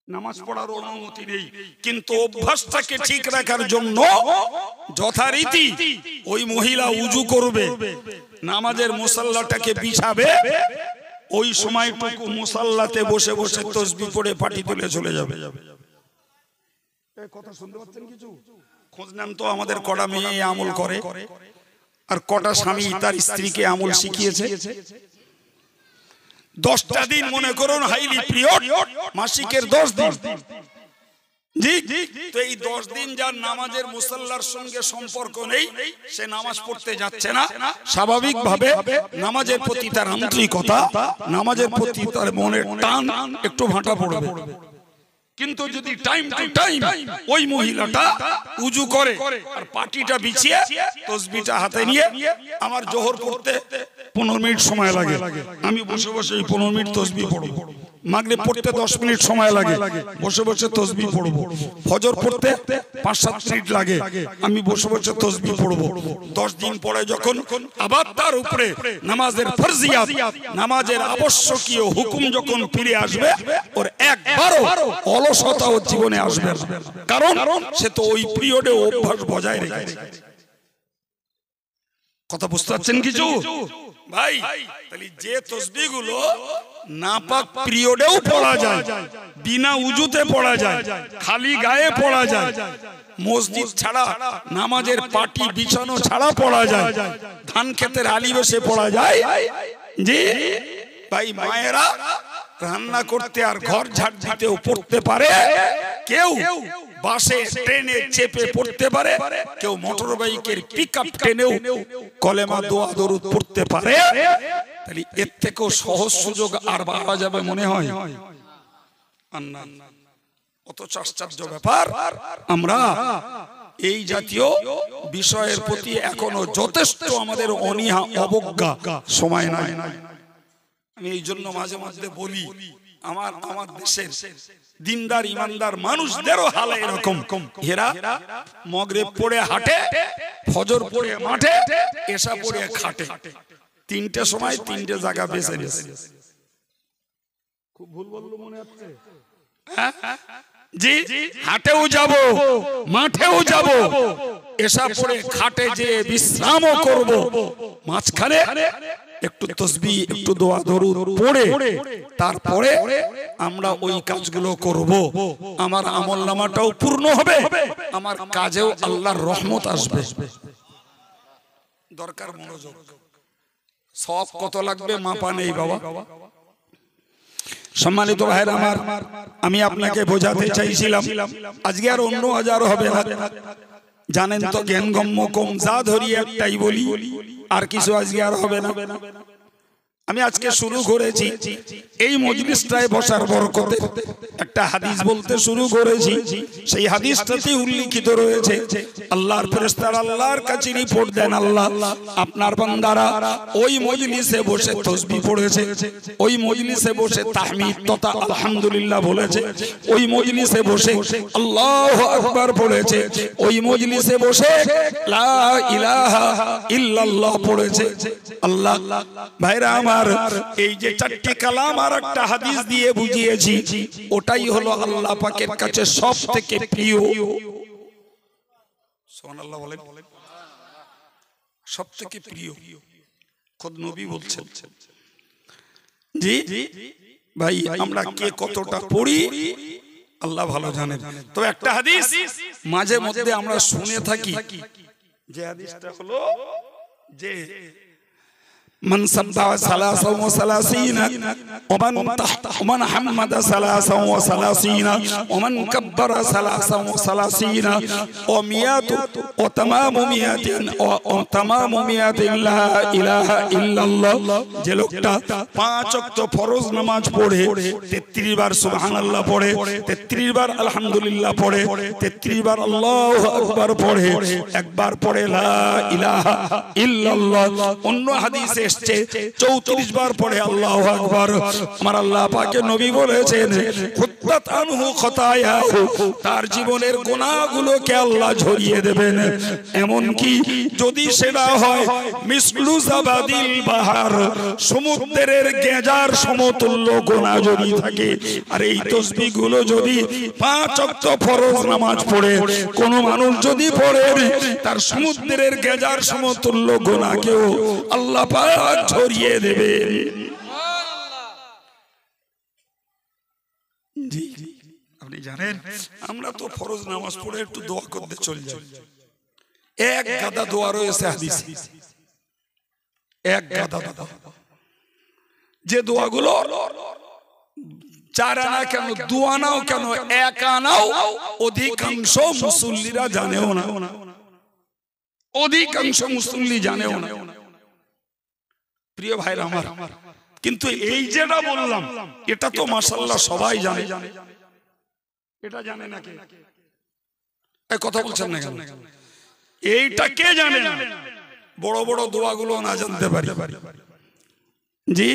A: নামাজ পড়ার অনুমতি নেই, কিন্তু অভ্যাসটাকে ঠিক রাখার জন্য যথারীতি ওই মহিলা উজু করবে, নামাজের মুসাল্লাটাকে বিছাবে, ওই সময়টুকু মুসাল্লাতে বসে বসে তাসবিহ পড়ে পাটি তুলে চলে যাবে। কথা শুনতে পাচ্ছেন কিছু? খোঁজ নেন তো, আমাদের কটা মেয়ে আমল করে আর কটা স্বামী তার স্ত্রীকে আমল শিখিয়েছে। 10টা দিন মনে করুন হাইলি পিরিয়ড, মাসিকের 10 দিন, জি, তো এই 10 দিন যার নামাজের মুসাল্লার সঙ্গে সম্পর্ক নেই, সে নামাজ পড়তে যাচ্ছে না, স্বাভাবিকভাবে নামাজের প্রতি তার আন্তরিকতা, নামাজের প্রতি তার মনের টান একটু ভাটা পড়বে। কিন্তু যদি টাইম টু টাইম ওই মহিলাটা উজু করে আর পাটিটা বিছিয়ে তাসবিহটা হাতে নিয়ে, আমার জোহর পড়তে 15 মিনিট সময় লাগে, আমি বসে বসে এই 15 মিনিট তাসবিহ পড়ব, মাগরিব পড়তে 10 মিনিট সময় লাগে, বসে বসে তাসবিহ পড়ব, ফজর পড়তে 5-7 মিনিট লাগে, আমি বসে বসে তাসবিহ পড়ব। 10 দিন পরে যখন আবার তার উপরে নামাজের ফরজিয়াত, নামাজের আবশ্যকীয় হুকুম যখন ফিরে আসবে, ওর একবারও অলসতা ওর জীবনে আসবে না, কারণ সে তো ওই পিরিয়ডে অভ্যাস বজায় রেখেছে। কথা বুঝতে পারছেন কিছু ভাই? তাহলে যে তাসবিহগুলো নাপাক পিরিয়ডেও পড়া যায়, বিনা উজুতে পড়া যায়, খালি গায়ে পড়া যায়, মসজিদ ছাড়া, নামাজের পাটি বিছানো ছাড়া পড়া যায়, ধান ক্ষেতের আলি বসে পড়া যায়, জি ভাই, মায়েরা রান্না করতে আর ঘর ঝাড় দিতেও পড়তে পারে, কেউ বাসে ট্রেনে চেপে পড়তে পারে, কেউ মোটর বাইকের পিকআপ ট্রেনেও কলেমা দোয়া দরুদ পড়তে পারে। তাহলে এর থেকেও সহজ সুযোগ আর পাওয়া যাবে মনে হয়? অথচ আশ্চর্য ব্যাপার, আমরা এই জাতীয় বিষয়ের প্রতি এখনো যথেষ্ট আমাদের অনীহা, অবজ্ঞা, সময় নাই। আমি এই জন্য মাঝে মাঝে বলি, আমার দেশের দিনদার ইমানদার মানুষদেরও হাল এরকম, এরা মাগরিব পড়ে হাঁটে, ফজর পড়ে মাঠে, এশা পড়ে খাটে, 3টে সময় 3টে জায়গা বেছে নিয়েছে। খুব ভুল বললো মনে হচ্ছে? জি, হাটেও যাব, মাঠেও যাব, এশা পড়ে খাটে যে বিশ্রামও করব, মাঝখানে একটু তাসবিহ, একটু দোয়া দরুদ পড়ে তারপরে আমরা ওই কাজগুলো করব। আমার আমলনামাটাও পূর্ণ হবে, আমার কাজেও আল্লাহর রহমত আসবে। দরকার মনোযোগ। সব কত লাগবে মাপা নেই বাবা। সম্মানিত ভাইরা আমার, আমি আপনাকে বোঝাতে চাইছিলাম, আজকে আর অন্য হাজার হবে না, জানেন তো, জ্ঞানগম্য কম, যা ধরি একটাই বলি, আর কিছু আজকে আর হবে না। আমি আজকে শুরু করেছি এই মজলিসটায় বসার বরকতে একটা হাদিস বলতে শুরু করেছি। সেই হাদিসটাতে উল্লেখিত রয়েছে, আল্লাহর ফেরেশতারা আল্লাহর কাছে রিপোর্ট দেন, আল্লাহ আপনার বান্দারা ওই মজলিসে বসে তাসবিহ পড়েছে, ওই মজলিসে বসে তাহমিদ তথা আলহামদুলিল্লাহ বলেছে, ওই মজলিসে বসে আল্লাহু আকবার পড়েছে, ওই মজলিসে বসে লা ইলাহা ইল্লাল্লাহ পড়েছে। আল্লাহ ভাইরা আমার, এই যে 4টি কালাম আর একটা হাদিস দিয়ে বুঝিয়েছি, ওটাই হলো আল্লাহ পাকের কাছে সবথেকে প্রিয়। সুবহানাল্লাহ বলেন, সবথেকে প্রিয়, খোদ নবী বলছেন। জি ভাই, আমরা কে কতটা পড়ি আল্লাহ ভালো জানেন। তো একটা হাদিস মাঝে মধ্যে আমরা শুনে থাকি, যে হাদিসটা হলো যে من سبح ثلاثا وثلاثين ومن حمد ثلاثا وثلاثين ومن كبر ثلاثا وثلاثين ومئة وتمام مئة وتمام مئة لا إله إلا الله। যে লোকটা 5 ওয়াক্ত ফরজ নামাজ পড়ে 33 বার সুবহানাল্লাহ পড়ে, 33 বার আলহামদুলিল্লাহ পড়ে, 33 বার আল্লাহু আকবার পড়ে, একবার পড়ে লা ইলাহা ইল্লাল্লাহ। অন্য হাদিসে 34 বার পড়ে আল্লাহু আকবার। আমার আল্লাহ পাকের নবী বলেছেন খুত্তাত আনহু খতায়াহু, তার জীবনের গুনাহগুলোকে আল্লাহ ঝরিয়ে দেবেন। এমন কি যদি সেটা হয় মিসলু জাবাদিল বাহার, সমুদ্রের গেজার সমতুল্য গুনাহ যদি থাকে। আর এই তাসবিহগুলো যদি 5 ওয়াক্ত ফরজ নামাজ পড়ে কোন মানুষ যদি পড়ে, তার সমুদ্রের গেজার সমতুল্য গুনাহকেও আল্লাহ পাক ছড়িয়ে দেবে। জি, আপনি জানেন আমরা তো ফরজ নামাজ পড়ে একটু দোয়া করতে চলে যাই, এক গাদা দোয়া রয়েছে হাদিসে, এক গাদা দোয়া, যে দোয়াগুলো 4 আনা কেন 2 আনাও কেন 1 আনাও অধিকাংশ মুসল্লিরা জানেও না, অধিকাংশ মুসল্লি জানেও না। প্রিয় ভাইরা আমার, কিন্তু এই যেটা বললাম এটা তো মাশাআল্লাহ সবাই জানে। এটা জানে না কে? এই কথা বলছেন না কেন? এইটা কে জানে না? বড় বড় দোয়াগুলো না জানতে পারি, জি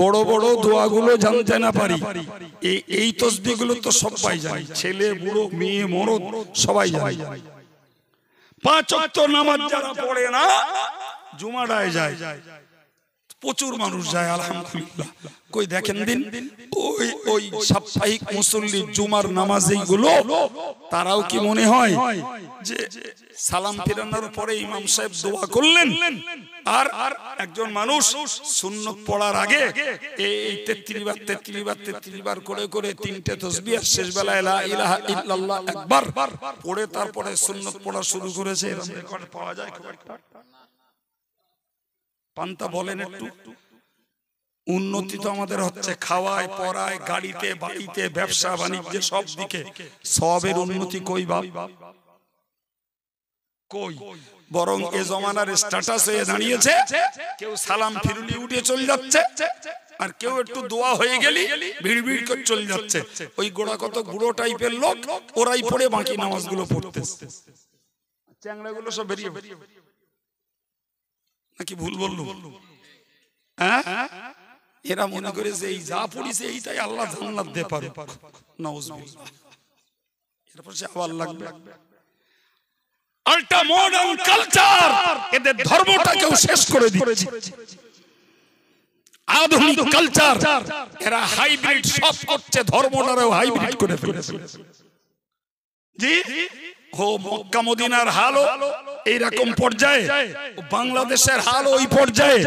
A: বড় বড় দোয়াগুলো জানতে না পারি, এই তাসবিহগুলো তো সবাই জানে, ছেলে বুড়ো মেয়ে মরদ সবাই জানে। 5 ওয়াক্ত নামাজ যারা পড়ে না, জুমাটায় যায়, প্রচুর মানুষ যায় আলহামদুলিল্লাহ। কই দেখেন দিন ওই সাপ্তাহিক মুসল্লি জুমার নামাজীগুলো, তারাও কি মনে হয় যে সালাম ফিরানোর পরে ইমাম সাহেব দোয়া করলেন, আর একজন মানুষ সুন্নত পড়ার আগে এই 33 বার করে করে 3টে তাসবিহ শেষ বেলায় লা ইলাহা ইল্লাল্লাহ একবার পড়ে তারপরে সুন্নত পড়া শুরু করেছে, এরকম রেকর্ড পাওয়া যায় খুব একটা? পান্তা বলেন একটু। উন্নতি তো আমাদের হচ্ছে খাওয়ায় পড়ায় গাড়িতে বাড়িতে ব্যবসা বাণিজ্যে সব দিকে, সবের উন্নতি কই বাপ? কই? বরং এ জমানার স্ট্যাটাস হয়ে দাঁড়িয়েছে, কেউ সালাম ফিরলি উঠে চলে যাচ্ছে, আর কেউ একটু দোয়া হয়ে গেলি ভিড় ভিড় করে চলে যাচ্ছে। ওই গোড়া কত বুড়ো টাইপের লোক, ওরাই পড়ে বাকি নামাজগুলো পড়তেছে, চ্যাংড়াগুলো সব বেরিয়ে নাকি ভুল বললো? হ্যাঁ, এরা মনে করে যে এই যা পড়িছে এইটাই আল্লাহ জান্নাত দিতে পারে। নাউজুবিল্লাহ। এরপর সে আবার লাগবে আল্ট্রা মডার্ন কালচার, এদের ধর্মটাকেও শেষ করে দিচ্ছে। আধুনিক কালচার, এরা হাইব্রিড সব করছে, ধর্মটারও হাইব্রিড করে ফেলেছে। জি, ও মক্কা মদিনার হালও এইরকম পর্যায়ে, বাংলাদেশের হাল ওই পর্যায়ে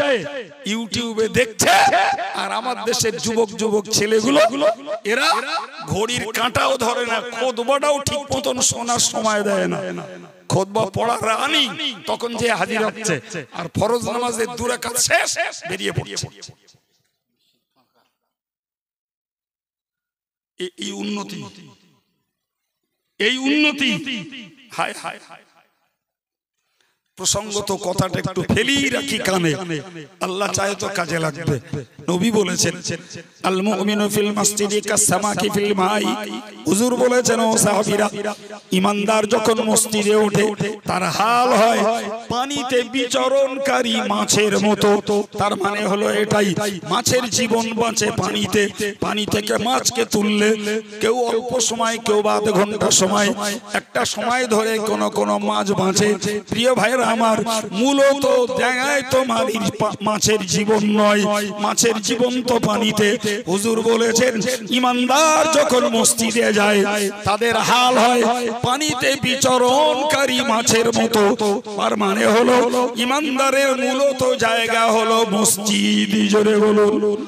A: ইউটিউবে দেখছে। আর আমার দেশের যুবক ছেলেগুলো, এরা ঘড়ির কাঁটাও ধরে না, খুতবাটাও ঠিক মতন শোনার সময় দেয় না। খুতবা পড়ার রানি তখন যে হাজির হচ্ছে, আর ফরজ নামাজের 2 রাকাত শেষ বেরিয়ে পড়ছে। এই উন্নতি, এই উন্নতি, হায় হায় হায়। প্রসঙ্গত কথাটা একটু ফেলি রাখি কানে, আল্লাহ চায় তো কাজে লাগবে। নবী বলেছেন আল মুমিনু ফিল মসজিদি কাসসামাকি ফিল মাই। হুজুর বলেছেন ও সাহাবীরা, ঈমানদার যখন মসজিদে ওঠে তার হাল হয় পানিতে বিচরণকারী মাছের মতো। তার মানে হলো এটাই, মাছের জীবন বাঁচে পানিতে। পানি থেকে মাছকে তুললে কেউ অল্প সময়, কেউ আধ ঘন্টা সময়, একটা সময় ধরে কোন মাছ বাঁচে। প্রিয় ভাইরা আমার, মূলত জায়গায় তো মাছের জীবন নয়, মাছের জীবন তো পানিতে। হুজুর বলেছেন ঈমানদার যখন মসজিদে যায় তাদের হাল হয় পানিতে বিচরণকারী মাছের মতো। আর মানে হলো ঈমানদারের মূলত জায়গা হলো মসজিদ। জোরে বলুন,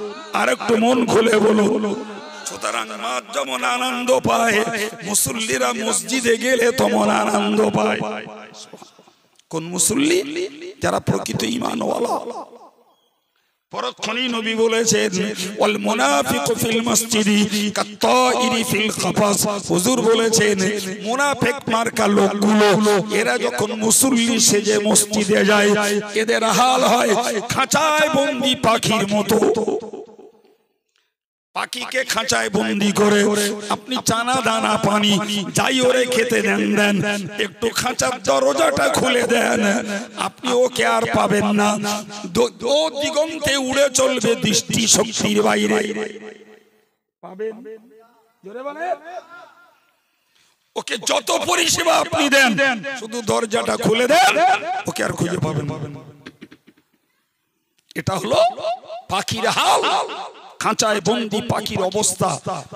A: আর একটু মন খুলে বলুন। সুতরাং মা যেমন আনন্দ পায়, মুসল্লিরা মসজিদে গেলে তেমন আনন্দ পায়। কোন মুসল্লি? যারা প্রকৃত ঈমানওয়ালা। পরক্ষণেই নবী বলেছেন ওয়াল মুনাফিকু ফিল মসজিদি কাত্তাইরি ফিল কফাস। হুজুর বলেছেন মুনাফিক মার্কা লোকগুলো এরা যখন মুসল্লি সেজে মসজিদে যায়, এদের হাল হয় খাঁচায় বন্দী পাখির মতো। পাখিকে খাঁচায় বন্দি করে আপনি চানা দানা পানি যাই ওরে খেতে দেন, একটু খাঁচার দরজাটা খুলে দেন, আপনি ওকে আর পাবেন না। ও দিগন্তে উড়ে চলবে দৃষ্টি শক্তির বাইরে। পাবেন? জোরে বলেন। ওকে যত পরিষেবা আপনি দেন, শুধু দরজাটা খুলে দেন, ওকে আর খুঁজে পাবেন। এটা হলো পাখির হাল, খাঁচায় বন্দি পাখির অবস্থা।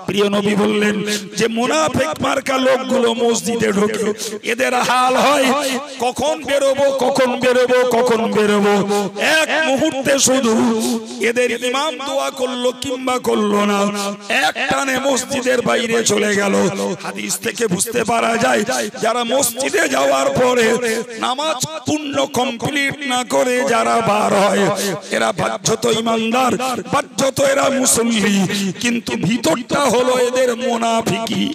A: প্রিয় নবী বললেন যে মুনাফিক মার্কা লোকগুলো মসজিদে ঢোকে, এদের হাল হয় কখন বেরোবো, কখন বেরোবো, কখন বেরোবো। এক মুহূর্তে শুধু এদের ইমাম দোয়া করলো কিংবা করলো না, এক টানে মসজিদের বাইরে চলে গেল। হাদিস থেকে বুঝতে পারা যায় যারা মসজিদে যাওয়ার পরে নামাজ পূর্ণ কমপ্লিট না করে যারা বার হয়, এরা বাহ্যত ইমানদার, বাহ্যত এরা মুসল্লি, কিন্তু ভিতরটা হলো এদের মুনাফিকি।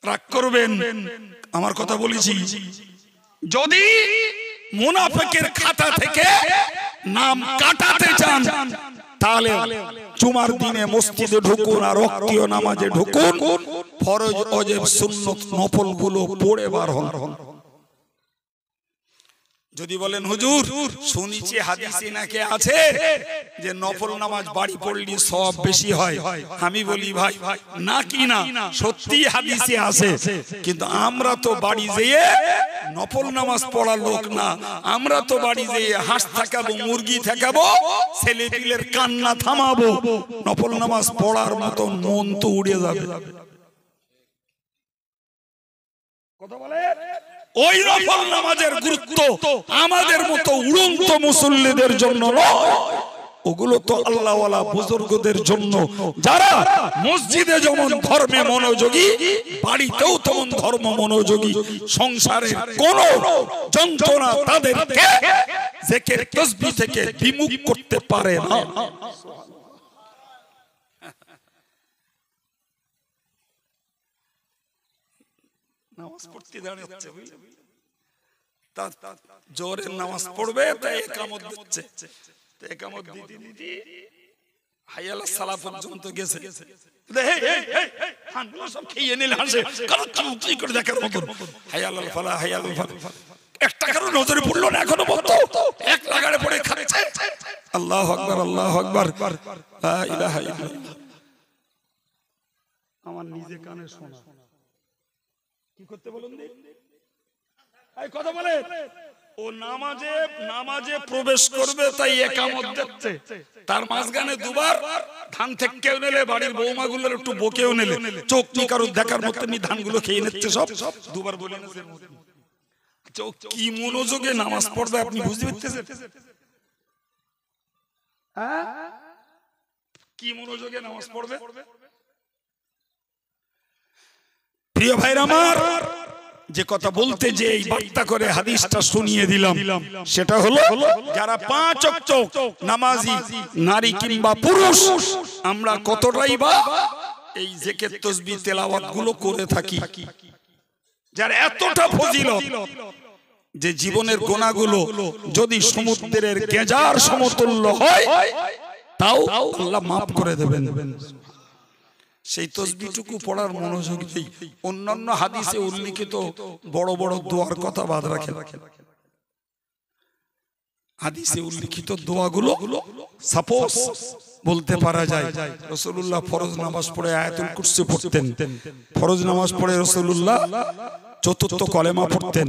A: রাগ করবেন, আমার কথা বলেছি। যদি মুনাফিকের খাতা থেকে নাম কাটাতে চান, তাহলে জুমার দিনে মসজিদে ঢুকুন আর রক্তীয় নামাজে ঢুকুন, ফরজ ওয়াজিব সুন্নত নফল গুলো পড়ে বার হন। যদি বলেন হুজুর শুনেছি হাদিসে নাকি আছে যে নফল নামাজ বাড়ি পড়লে সওয়াব বেশি হয়, আমি বলি ভাই নাকি না, সত্যি হাদিসে আছে, কিন্তু আমরা তো বাড়ি যেয়ে নফল নামাজ পড়ার লোক না। আমরা তো বাড়ি যেয়ে হাঁস থাকাবো, মুরগি থাকাবো, ছেলে পিলের কান্না থামাবো। নফল নামাজ পড়ার মতো মন তো উড়ে যাবে। কথা বলে ওই নফল নামাজের গুরুত্ব আমাদের মতো উড়ন্ত মুসল্লিদের জন্য নয়, ওগুলো তো আল্লাহওয়ালা বুজুর্গদের জন্য, যারা মসজিদে যেমন ধর্মে মনোযোগী, বাড়িতেও তেমন ধর্ম মনোযোগী। সংসারের কোন যন্ত্রণা তাদেরকে জিকির তাসবিহ থেকে বিমুখ করতে পারে না। নামাজ পড়তে দাঁড়াচ্ছে, জোরে নামাজ পড়বে, তাই একামত দিচ্ছে, একামত দিতে দিতে হাইয়া আলাস সালাহ পর্যন্ত গেছে। সব খেয়ে নিলে হাসে, কি করে দেখার মতন হাইয়া আলাল ফালাহ, হাইয়া আলাল ফালাহ। একটা কারো নজরে পড়লো না এখনো পর্যন্ত, এক লাগারে পড়ে খাচ্ছে। আল্লাহু আকবার, আল্লাহু আকবার, লা ইলাহা ইল্লাল্লাহ। আমার নিজে কানে শোনা কি করতে বলুন, এই কথা বলে ও নামাজে প্রবেশ করবে, তাই একামত দিচ্ছে। তার মাঝখানে দুবার ধান থেকে নিলে, বাড়ির বৌমাগুলোর একটু বকেও নিলে, চোখ নি কারো দেখার মতো নি ধানগুলো খেয়ে নিচ্ছে সব, দুবার বলে কি মনোযোগে নামাজ পড়বে আপনি বুঝতে পারতেছেন? কি মনোযোগে নামাজ পড়বে। প্রিয় ভাইরা আমার, যে কথা বলতে যে এই বার্তা করে হাদিসটা শুনিয়ে দিলাম, সেটা হলো যারা 5 ওয়াক্ত নামাজি নারী কিংবা পুরুষ, আমরা কতটাই বা এই জিকির তাসবিহ তেলাওয়াত গুলো করে থাকি, যার এতটা ফজিলত যে জীবনের গুনাহগুলো যদি সমুদ্রের গেজার সমতুল্য হয়, তাও আল্লাহ মাফ করে দেবেন। সেই তাসবিহটুকু পড়ার মনোযোগ নেই। অন্যান্য হাদিসে উল্লেখিত বড় বড় দোয়ার কথা বাদ রাখেন। হাদিসে উল্লেখিত দোয়াগুলো সাপোজ বলতে পারা যায়। রাসূলুল্লাহ ফরজ নামাজ পড়ে আয়াতুল কুরসি পড়তেন, ফরজ নামাজ পড়ে রাসূলুল্লাহ চতুর্থ কলেমা পড়তেন,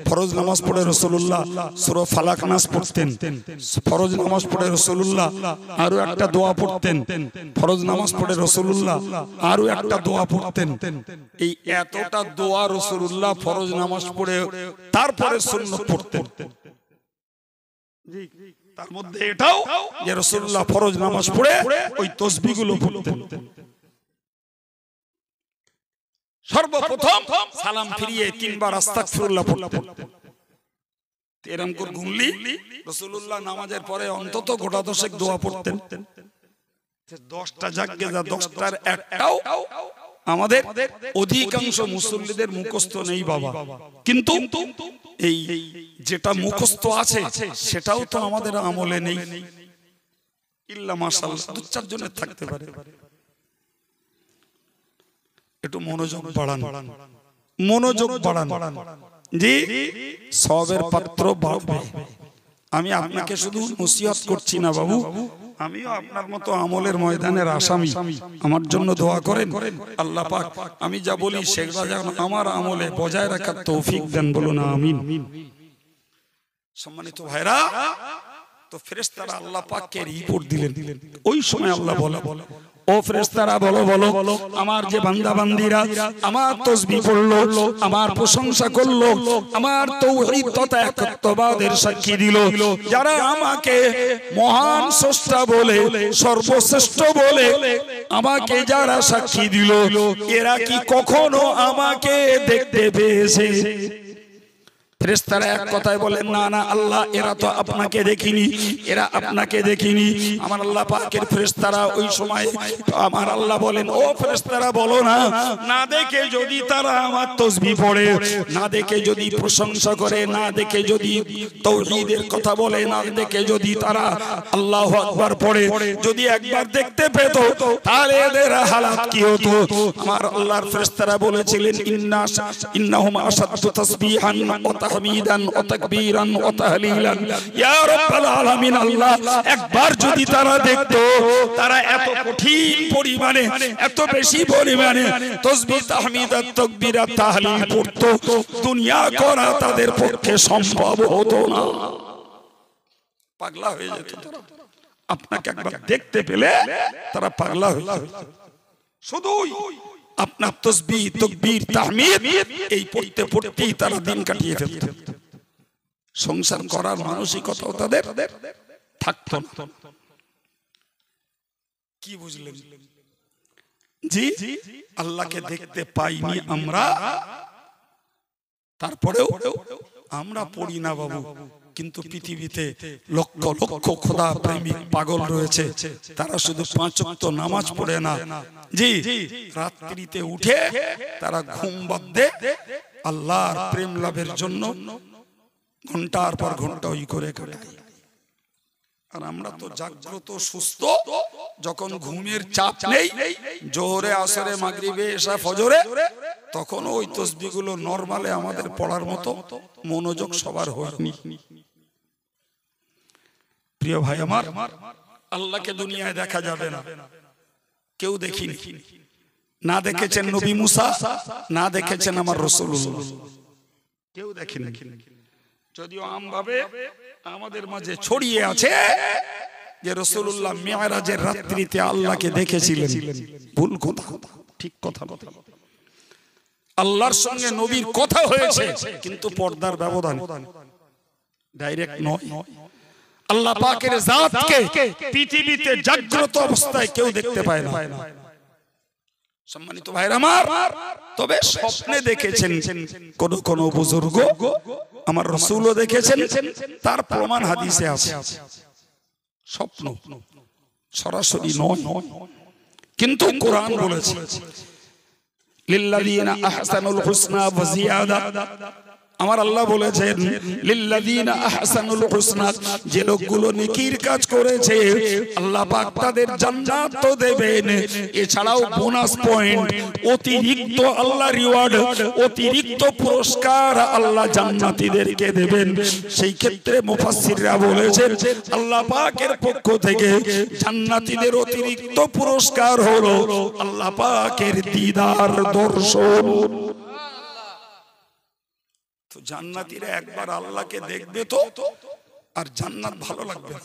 A: ফরজ নামাজ পড়ে রাসূলুল্লাহ সূরা ফালাক নাস পড়তেন, ফরজ নামাজ পড়ে রাসূলুল্লাহ আরো একটা দোয়া পড়তেন, ফরজ নামাজ পড়ে রাসূলুল্লাহ আরো একটা দোয়া পড়তেন। এই এতটা দোয়া রাসূলুল্লাহ ফরজ নামাজ পড়ে তারপরে সুন্নাত পড়তেন। তার মধ্যে এটাও যে রাসূলুল্লাহ ফরজ নামাজ পড়ে ওই তাসবিহগুলো পড়তেন। সর্বপ্রথম সালাম ফিরিয়ে তিনবার আস্তাগফিরুল্লাহ পড়তেন। এরকম করে গুনলি রাসূলুল্লাহ নামাজের পরে অন্তত গোটা দশেক দোয়া পড়তেন। 10টা জাগে যা 10টার একটাও আমাদের অধিকাংশ মুসল্লিদের মুখস্থ নেই বাবা, কিন্তু এই যেটা মুখস্থ আছে সেটাও তো আমাদের আমলে নেই। ইল্লা মাশাআল্লাহ 2-4 জনের থাকতে পারে। একটু মনোযোগ বাড়ান, মনোযোগ বাড়ান, জি সওয়াবের পাত্র বাড়বে। আমি আপনাকে শুধু নসিহত করছি না বাবু, আমিও আপনার মতো আমলের ময়দানের আসামি। আমার জন্য দোয়া করেন আল্লাহ পাক আমি যা বলি সেগুলো যেন আমার আমলে বজায় রাখার তৌফিক দেন, বলুন আমিন। সম্মানিত ভাইরা, তো ফেরেশতারা আল্লাহ পাককে রিপোর্ট দিলেন। ওই সময় আল্লাহ বলে, ও ফেরেশতারা বলো বলো, আমার যে বান্দা বান্দীরা আমার তাসবিহ পড়লো, আমার প্রশংসা করলো, আমার তাওহীদ তথা একত্ববাদের সাক্ষী দিল, যারা আমাকে মহান স্রষ্টা বলে সর্বশ্রেষ্ঠ বলে আমাকে যারা সাক্ষী দিল, এরা কি কখনো আমাকে দেখতে পেয়েছে? ফেরেশতারা এক কথায় বলেন, না না আল্লাহ, এরা তো আপনাকে দেখিনি, এরা আপনাকে দেখিনি। আমার আল্লাহ পাকের ফেরেশতারা ওই সময় আমার আল্লাহ বলেন, ও ফেরেশতারা বলো না, না দেখে যদি তারা আমার তাসবিহ পড়ে, না দেখে যদি প্রশংসা করে, না দেখে যদি তাওহীদের কথা বলে, না দেখে যদি তারা আল্লাহু আকবার পড়ে, যদি একবার দেখতে পেত তাহলে এদের হালাত কি হতো? আমার আল্লাহর ফেরেশতারা বলেছিলেন, ইন্নাহুম আশাদ্দু তাসবিহান ওয়া তাহমিদান ওয়া তাকবীরান ওয়া তাহলিলান। ইয়া রাব্বাল আলামিন, আল্লাহ একবার যদি তারা দেখতো, তারা এত কঠিন পরিমাণে, এত বেশি পরিমাণে তাসবিহ তাহমিদ তাকবীর তাহলিল পড়তো, দুনিয়া করা তাদের পক্ষে সম্ভব হতো না। পাগলা হয়ে যেত তারা। আপনাকে একবার দেখতে পেলে তারা পাগলা হয়ে যেত। শুধুই আপনার তাসবিহ তাকবীর তাহমিদ এই পড়তে পড়তেই তারা দিন কাটিয়ে ফেলত। সংসার করার মানসিকতাও তাদের থাকতো না। কি বুঝলেন? জি, আল্লাহকে দেখতে পাইনি আমরা, তারপরেও আমরা পড়ি না বাবু। কিন্তু পৃথিবীতে লক্ষ লক্ষ খোদা প্রেমিক পাগল রয়েছে, তারা শুধু 5 ওয়াক্ত নামাজ পড়ে না, জি রাত্রিতে উঠে তারা ঘুম বাদ দিয়ে আল্লাহর প্রেম লাভের জন্য ঘন্টার পর ঘন্টা ওই করে কাটায়। আর আমরা তো জাগ্রত সুস্থ, যখন ঘুমের চাপ নেই, জোহরে আসরে মাগরিবে এশা ফজরে, তখন ওই তাসবিহগুলো নরমালে আমাদের পড়ার মতো মনোযোগ সবার হয়নি। প্রিয় ভাই আমার, আল্লাহকে দুনিয়ায় দেখা যাবে না, কেউ দেখিনি। না দেখেছেন নবী মুসা, না দেখেছেন আমার রাসূলুল্লাহ, কেউ দেখেনি। যদিও আমভাবে আমাদের মাঝে ছড়িয়ে আছে যে রাসূলুল্লাহ মিরাজের রাত্রিতে আল্লাহকে দেখেছিলেন। ভুল কথা, ঠিক কথা। আল্লাহর সঙ্গে নবীর কথা হয়েছে, কিন্তু পর্দার ব্যবধান, ডাইরেক্ট নয়। আল্লাহ পাকের জাতকে পৃথিবীতে জাগ্রত অবস্থায় কেউ দেখতে পায় না। সম্মানিত ভাইরা আমার, তবে স্বপ্নে দেখেছেন কোন কোন বুজুর্গ, আমার রাসূলও দেখেছেন, তার প্রমাণ হাদিসে আছে। স্বপ্ন সরাসরি নয়, কিন্তু কোরআন বলেছে লিল্লাযীনা আহসানুল হুসনা ওয়া জিয়াদা। আমার আল্লাহ বলেছেন লিল্লাযীনা আহসানুল হুসনা, যে লোকগুলো নেকির কাজ করেছে আল্লাহ পাক তাদের জান্নাত তো দেবেন, এছাড়াও বোনাস পয়েন্ট, অতিরিক্ত আল্লাহ রিওয়ার্ড, অতিরিক্ত পুরস্কার আল্লাহ জান্নাতীদেরকে দেবেন। সেই ক্ষেত্রে মুফাসসিররা বলেছেন আল্লাহ পাকের পক্ষ থেকে জান্নাতীদের অতিরিক্ত পুরস্কার হলো আল্লাহ পাকের দিদার দর্শন। তো জান্নাতীরা একবার আল্লাহকে দেখবে তো আর জান্নাত ভালো লাগবে না,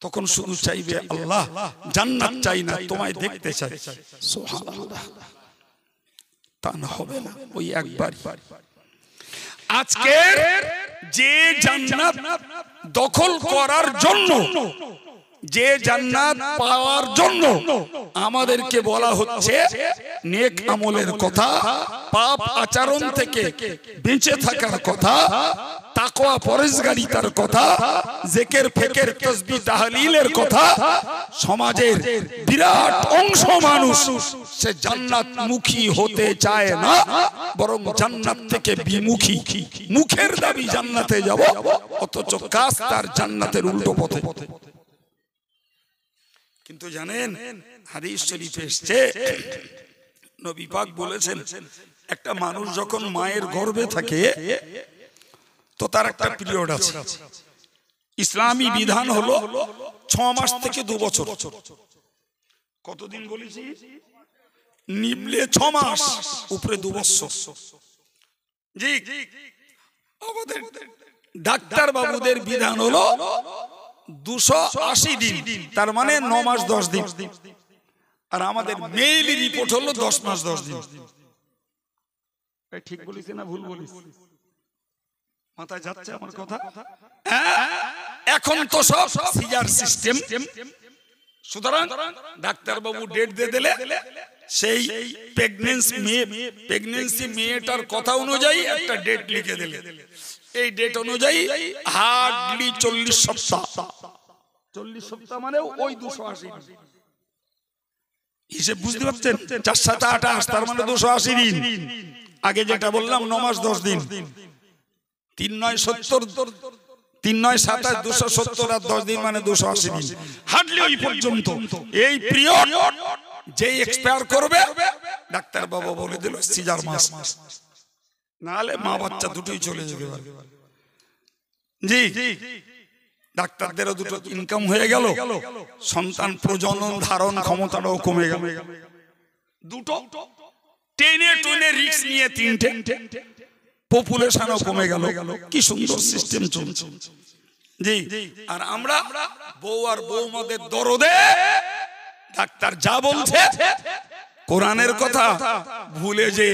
A: তখন শুধু চাইবে আল্লাহ, জান্নাত চাই না, তোমায় দেখতে চাই। সুবহানাল্লাহ, তা না হবে না, ওই একবার। আজকের যে জান্নাত দখল করার জন্য, যে জান্নাত পাওয়ার জন্য আমাদেরকে বলা হচ্ছে নেক আমলের কথা, পাপ আচরণ থেকে বেঁচে থাকার কথা, তাকওয়া পরহেজগারিতার কথা, জিকির ফিকির তাসবিহ তাহলিলের কথা। সমাজের বিরাট অংশ মানুষ সে জান্নাত মুখী হতে চায় না, বরং জান্নাত থেকে বিমুখী। মুখের দাবি জান্নাতে যাব, অথচ কাজ তার জান্নাতের উল্টো পথে। কিন্তু জানেন হাদিস শরীফে এসেছে, নবী পাক বলেছেন একটা মানুষ যখন মায়ের গর্ভে থাকে তো তার একটা পিরিয়ড আছে। ইসলামী বিধান হলো 6 মাস থেকে 2 বছর। কতদিন বলেছি? নিম্নে 6 মাস, উপরে 2 বছর। জি, আমাদের ডাক্তার বাবুদের বিধান হলো 280 দিন, তার মানে 9 মাস 10 দিন। আর আমাদের মেইল রিপোর্ট হলো 10 মাস 10 দিন। ঠিক বলিস না ভুল বলিস? মাথায় যাচ্ছে আমার কথা? এখন তো সব সিজার সিস্টেম, সুতরাং ডাক্তার বাবু ডেট দিয়ে দিলে সেই প্রেগন্যান্সি মেয়েটার কথা অনুযায়ী একটা ডেট লিখে দিলে, এই ডেট অনুযায়ী হার্ডলি 40 সপ্তাহ। 40 সপ্তাহ মানে ওই 280 হিসেব বুঝতে পারছেন? 4 7 28, তার মানে 280 দিন। আগে যেটা বললাম 9 মাস 10 দিন, 3 9 70, 3 9 27, 270 আর 10 দিন মানে 280 দিন। হার্ডলি ওই পর্যন্ত এই পিরিয়ড যেই এক্সপায়ার করবে ডাক্তার বাবা বলে দিল সিজার মাস, নাহলে মা বাচ্চা দুটোই চলে যেতে পারে। জি, ডাক্তারদেরও দুটো ইনকাম হয়ে গেল, সন্তান প্রজনন ধারণ ক্ষমতাটাও কমে গেল। দুটো টেনে রিস্ক নিয়ে 3টে, পপুলেশনও কমে গেল। কি সুন্দর সিস্টেম চলছে। জি, আর আমরা বউ আর বৌমাদের দরদে ডাক্তার যা বলছে কোরআনের কথা ভুলে যে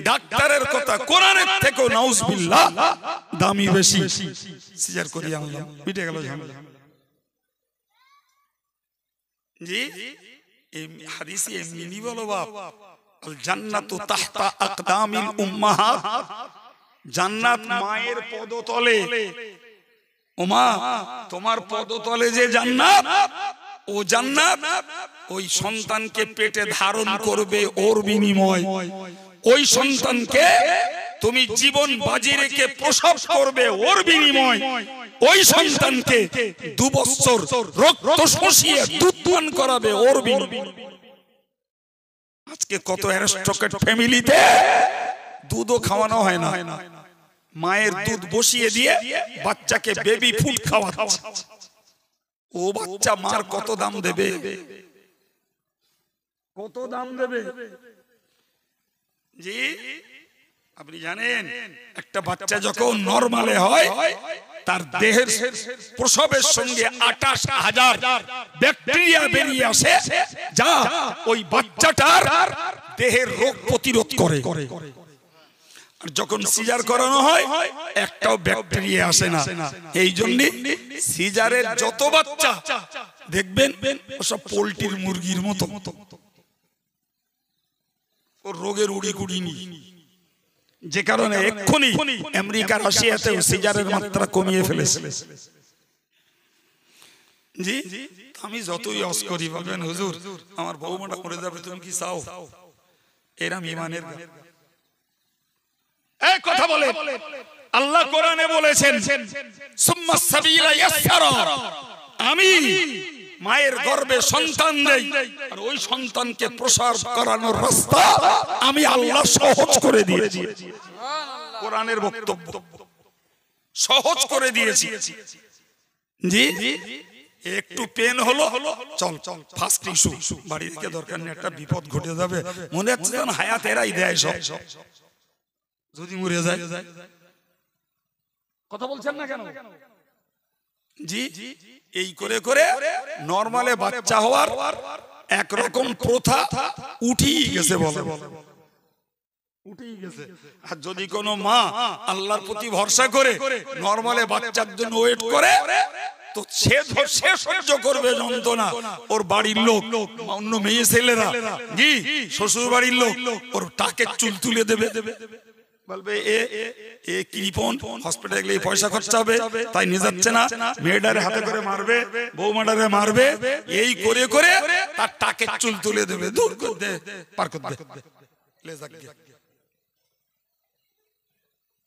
A: ডাক্তারের কথা কোরআনের থেকেও নাউজুবিল্লাহ দামি বেশি সিজার করি আমরা, মিটে গেল ঝামেলা। জি, এই হাদিসে এমনি বলো বাপ, আল জান্নাতু তাহতা আকদামিল উম্মাহাত, জান্নাত মায়ের পদতলে। ওমা, তোমার পদতলে যে জান্নাত, ও জান্নাত ওই সন্তানকে পেটে ধারণ করবে, ওর বিনিময় ওই সন্তানকে তুমি জীবন বাজি রেখে প্রসব করবে, ওর বিনিময় ওই সন্তানকে 2 বছর রক্ত শুষিয়ে দুধ পান করাবে, ওর বিনিময়। আজকে কত অ্যারিস্টোক্র্যাট ফ্যামিলিতে দুধও খাওয়ানো হয় না, মায়ের দুধ বসিয়ে দিয়ে বাচ্চাকে বেবি ফুড খাওয়াচ্ছে। ও বাচ্চা মার কত দাম দেবে, কত দাম দেবে? জি, আপনি জানেন একটা বাচ্চা যখন নরমালে হয় তার দেহের প্রসবের সঙ্গে 28,000 ব্যাকটেরিয়া বেরিয়ে আসে, যা ওই বাচ্চাটার দেহের রোগ প্রতিরোধ করে। আর যখন সিজার করানো হয় একটাও ব্যাকটেরিয়া আসে না। এই জন্য সিজারের যত বাচ্চা দেখবেন ওসব পোল্ট্রির মুরগির মতো, ও রোগের উড়ি কুড়ি নি। যে কারণে এক্ষুনি আমেরিকা রাশিয়াতে সিজারের মাত্রা কমিয়ে ফেলেছে। জি, আমি যতই অস করি বলবেন হুজুর আমার বৌমাটা মরে যাবে, তুমি কি চাও? এরম ইমানের এই কথা বলে আল্লাহ কোরআনে বলেছেন, সুম্মাস সাবিলা ইয়াসসারা, আমি মায়ের গর্ভে সন্তান দেই আর ওই সন্তানকে প্রসব করানোর রাস্তা আমি আল্লাহ সহজ করে দিয়েছি। কোরআনের বক্তব্য সহজ করে দিয়েছি। জি, একটু পেন হলো, চল ফার্স্ট ইস্যু, বাড়ি থেকে দরকার নেই, একটা বিপদ ঘটে যাবে, মনে হচ্ছে যেন হায়াত এরাই দেয় সব, যদি মরে যায়। কথা বলছেন না কেন? জি, এই করে করে নরমালে বাচ্চা হওয়ার একরকম প্রথা উঠিয়ে গেছে, বলে উঠেই গেছে। আর যদি কোনো মা আল্লাহর প্রতি ভরসা করে নরমালে বাচ্চার জন্য ওয়েট করে, তো সে সহ্য করবে যন্ত্রণা। ওর বাড়ির লোক, অন্য মেয়ে ছেলেরা, জি শ্বশুর বাড়ির লোক ওর টাকের চুল তুলে দেবে, বলবে এ কৃপণ, হসপিটালে গেলে পয়সা খরচা হবে, তাই নিয়ে যাচ্ছে না, মেয়েটারে হাতে করে মারবে, বৌমাটারে মারবে, এই করে করে তার টাকের চুল তুলে দেবে, দূর করতে পার করতে।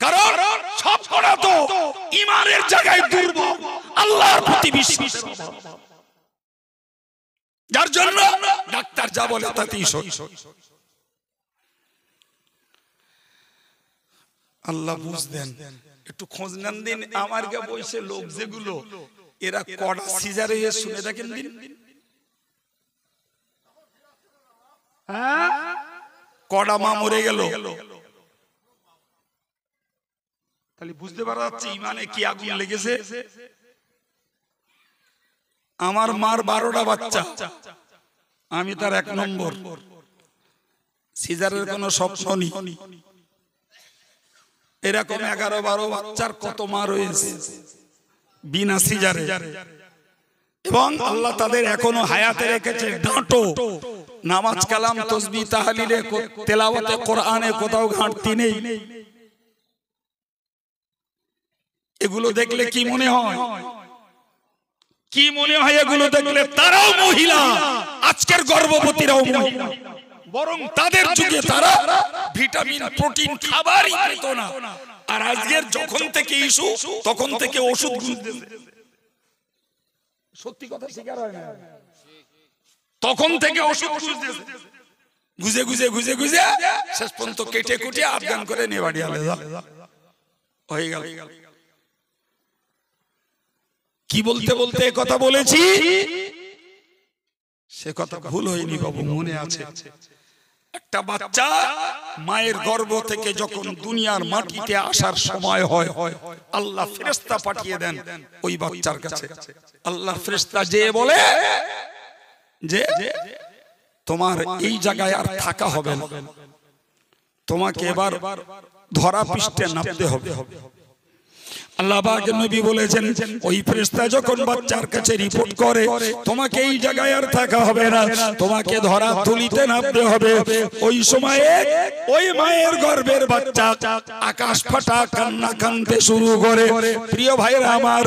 A: কারণ সব করা তো ঈমানের জায়গায় দুর্বল, আল্লাহর প্রতি বিশ্বাস, যার জন্য ডাক্তার যা বলে তাতেই সই। আল্লাহ বুঝলেন, একটু খোঁজ নেন দিন আমার কে বসে লোক যেগুলো এরা কড়া সিজারে শুনে দেখেন দিন, কড়া মা মরে গেল, তাহলে বুঝতে পারা যাচ্ছে ইমানে কি আগুন লেগেছে। আমার মার 12টা বাচ্চা, আমি তার 1 নম্বর, সিজারের কোনো স্বপ্ন নেই। এরকম 11-12 বাচ্চার কত মা রয়েছে বিনা সিজারে, এবং আল্লাহ তাদের এখনো হায়াতে রেখেছে। ডাঁটো, নামাজ কালাম তাসবিহ তাহলিলে তেলাওয়াতে কোরআনে কোথাও ঘাটতি নেই। এগুলো দেখলে কি মনে হয়, কি মনে হয় এগুলো দেখলে? তারাও মহিলা, আজকের গর্ভবতীরাও মহিলা, বরং তাদের যুগে তারা ভিটামিন প্রোটিন খাবারই পেত না, আর আজকের যখন থেকে ইস্যু তখন থেকে ওষুধ খুঁজতেছে। সত্যি কথা স্বীকার হয় না, তখন থেকে ওষুধ খুঁজতেছে, গুজে গুজে গুজে গুজে শেষ পর্যন্ত কেটে কুটে আফগান করে নিয়ে বাড়ি হয়ে গেল। কি বলতে বলতে কথা বলেছি, সে কথা ভুল হয়নি বাবু, মনে আছে। একটা বাচ্চা মায়ের গর্ভ থেকে যখন দুনিয়ার মাটিতে আসার সময় হয়, আল্লাহ ফেরেশতা পাঠিয়ে দেন ওই বাচ্চার কাছে। আল্লাহ ফেরেশতা যে বলে যে তোমার এই জায়গায় আর থাকা হবে না, তোমাকে এবার ধরা পৃষ্ঠে নামতে হবে। আল্লাহ পাক নবী বলেছেন, ওই ফেরেশতা যখন বাচ্চার কাছে রিপোর্ট করে তোমাকে এই জায়গায় আর থাকা হবে না, তোমাকে ধরা তুলিতে নামতে হবে, ওই সময়ে ওই মায়ের গর্ভের বাচ্চা আকাশ ফাটা কান্না কাঁদতে শুরু করে। প্রিয় ভাইরা আমার,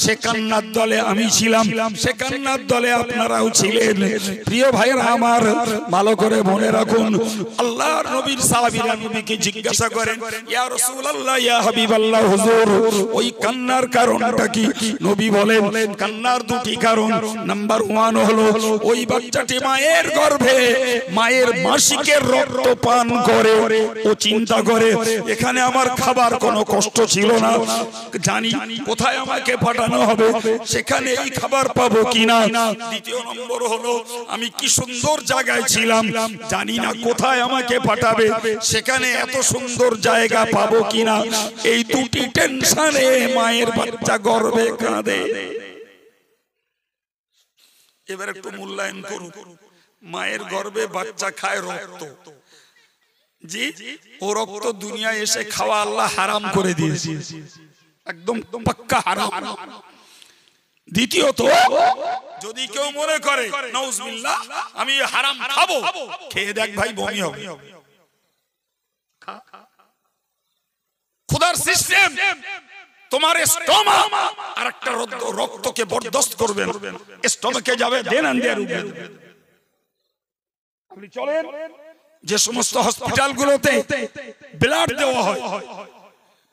A: সে কান্নার দলে আমি ছিলাম, সে কান্নার দলে আপনারাও ছিলেন। প্রিয় ভাইরা আমার, ভালো করে মনে রাখুন, আল্লাহর নবীর সাহাবীরা নবীকে জিজ্ঞাসা করেন, ইয়া রাসূলুল্লাহ, ইয়া হাবিবাল্লাহ, হুজুর ওই কান্নার কারণটা কি? নবী বলেন, কান্নার 2টি কারণ। নাম্বার 1 হলো ওই বাচ্চাটি মায়ের গর্ভে মায়ের মাসিকের রক্ত পান করে, ও চিন্তা করে এখানে আমার খাবার কোনো কষ্ট ছিল না, জানি কোথায় আমাকে পাঠানো হবে, সেখানে এই খাবার পাবো কিনা। দ্বিতীয় নম্বর হলো আমি কি সুন্দর জায়গায় ছিলাম, জানি না কোথায় আমাকে পাঠাবে, সেখানে এত সুন্দর জায়গা পাবো কিনা। এই 2টি টেনশনে মায়ের বাচ্চা গর্ভে কাঁদে। এবার একটু মূল্যায়ন করুন, মায়ের গর্ভে বাচ্চা খায় রক্ত, জি ও রক্ত দুনিয়ায় এসে খাওয়া আল্লাহ হারাম করে দিয়েছে, একদম পাক্কা হারাম। দ্বিতীয়ত, যদি কেউ মনে করে নাউজুবিল্লাহ আমি হারাম খাবো, খেয়ে দেখ ভাই বমি হবে। খোদার সিস্টেম তোমার স্টমাক আর একটা রক্তকে বরদাস্ত করবে না, স্টমাকে যাবে দেন আন্দিয়ার উপরে। আপনি চলেন যে সমস্ত হসপিটালগুলোতে ব্লাড দেওয়া হয়,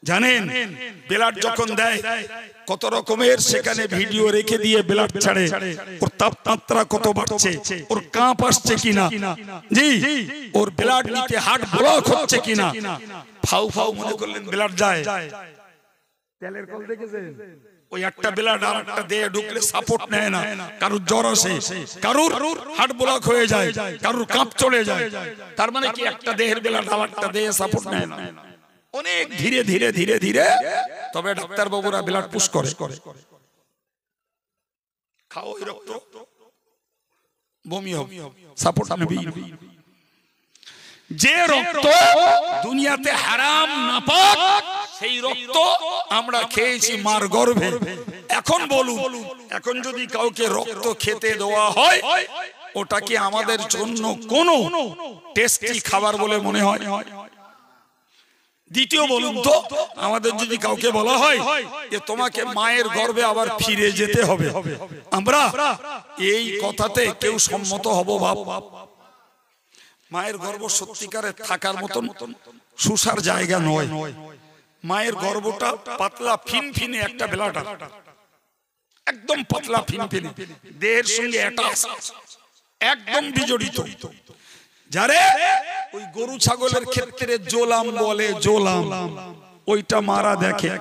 A: জানেন ব্লাড যখন দেয় কত রকমের সেখানে ভিডিও রেখে দিয়ে ব্লাড ছাড়ে, ওর তাপমাত্রা কত বাড়ছে, ওর কাঁপ আসছে কিনা, জি ওর ব্লাড নিতে হার্ট ব্লক হচ্ছে কিনা। ফাউ ফাউ মনে করলেন ব্লাড যায়, তেলের কল দেখেছেন, ওই একটা ব্লাড আর একটা দেহে ঢুকলে সাপোর্ট নেয় না, কারুর জ্বর আসে, কারুর হার্ট ব্লক হয়ে যায়, কারুর কাঁপ চলে যায়। তার মানে কি একটা দেহের ব্লাড আর একটা দেহে সাপোর্ট নেয় না, অনেক ধীরে ধীরে ধীরে ধীরে। তবে ডাক্তার বাবুরা ব্লাড পুশ করে, খাও এই রক্ত বমি হবে, সাপোর্ট নেবে। যে রক্ত দুনিয়াতে হারাম নাপাক সেই রক্ত আমরা খেয়েছি মার গর্ভে। এখন বলুন, এখন যদি কাউকে রক্ত খেতে দেওয়া হয় ওটা কি আমাদের জন্য কোনো টেস্টি খাবার বলে মনে হয়? দ্বিতীয় বলুন তো, আমাদের যদি কাউকে বলা হয় যে তোমাকে মায়ের গর্ভে আবার ফিরে যেতে হবে, আমরা এই কথাতে কেউ সম্মত হব? বাপ, মায়ের গর্ভ সত্যিকারের থাকার মতন সুসার জায়গা নয়। মায়ের গর্ভটা পাতলা ফিনফিনে একটা বেলাটা, একদম পাতলা ফিনফিনে, দেহের সঙ্গে অ্যাটাচ, একদম বিজড়িত। যারে ওই গরু ছাগলের ক্ষেত্রে জোলাম বলে, জোলাম ওইটা মারা দেখে,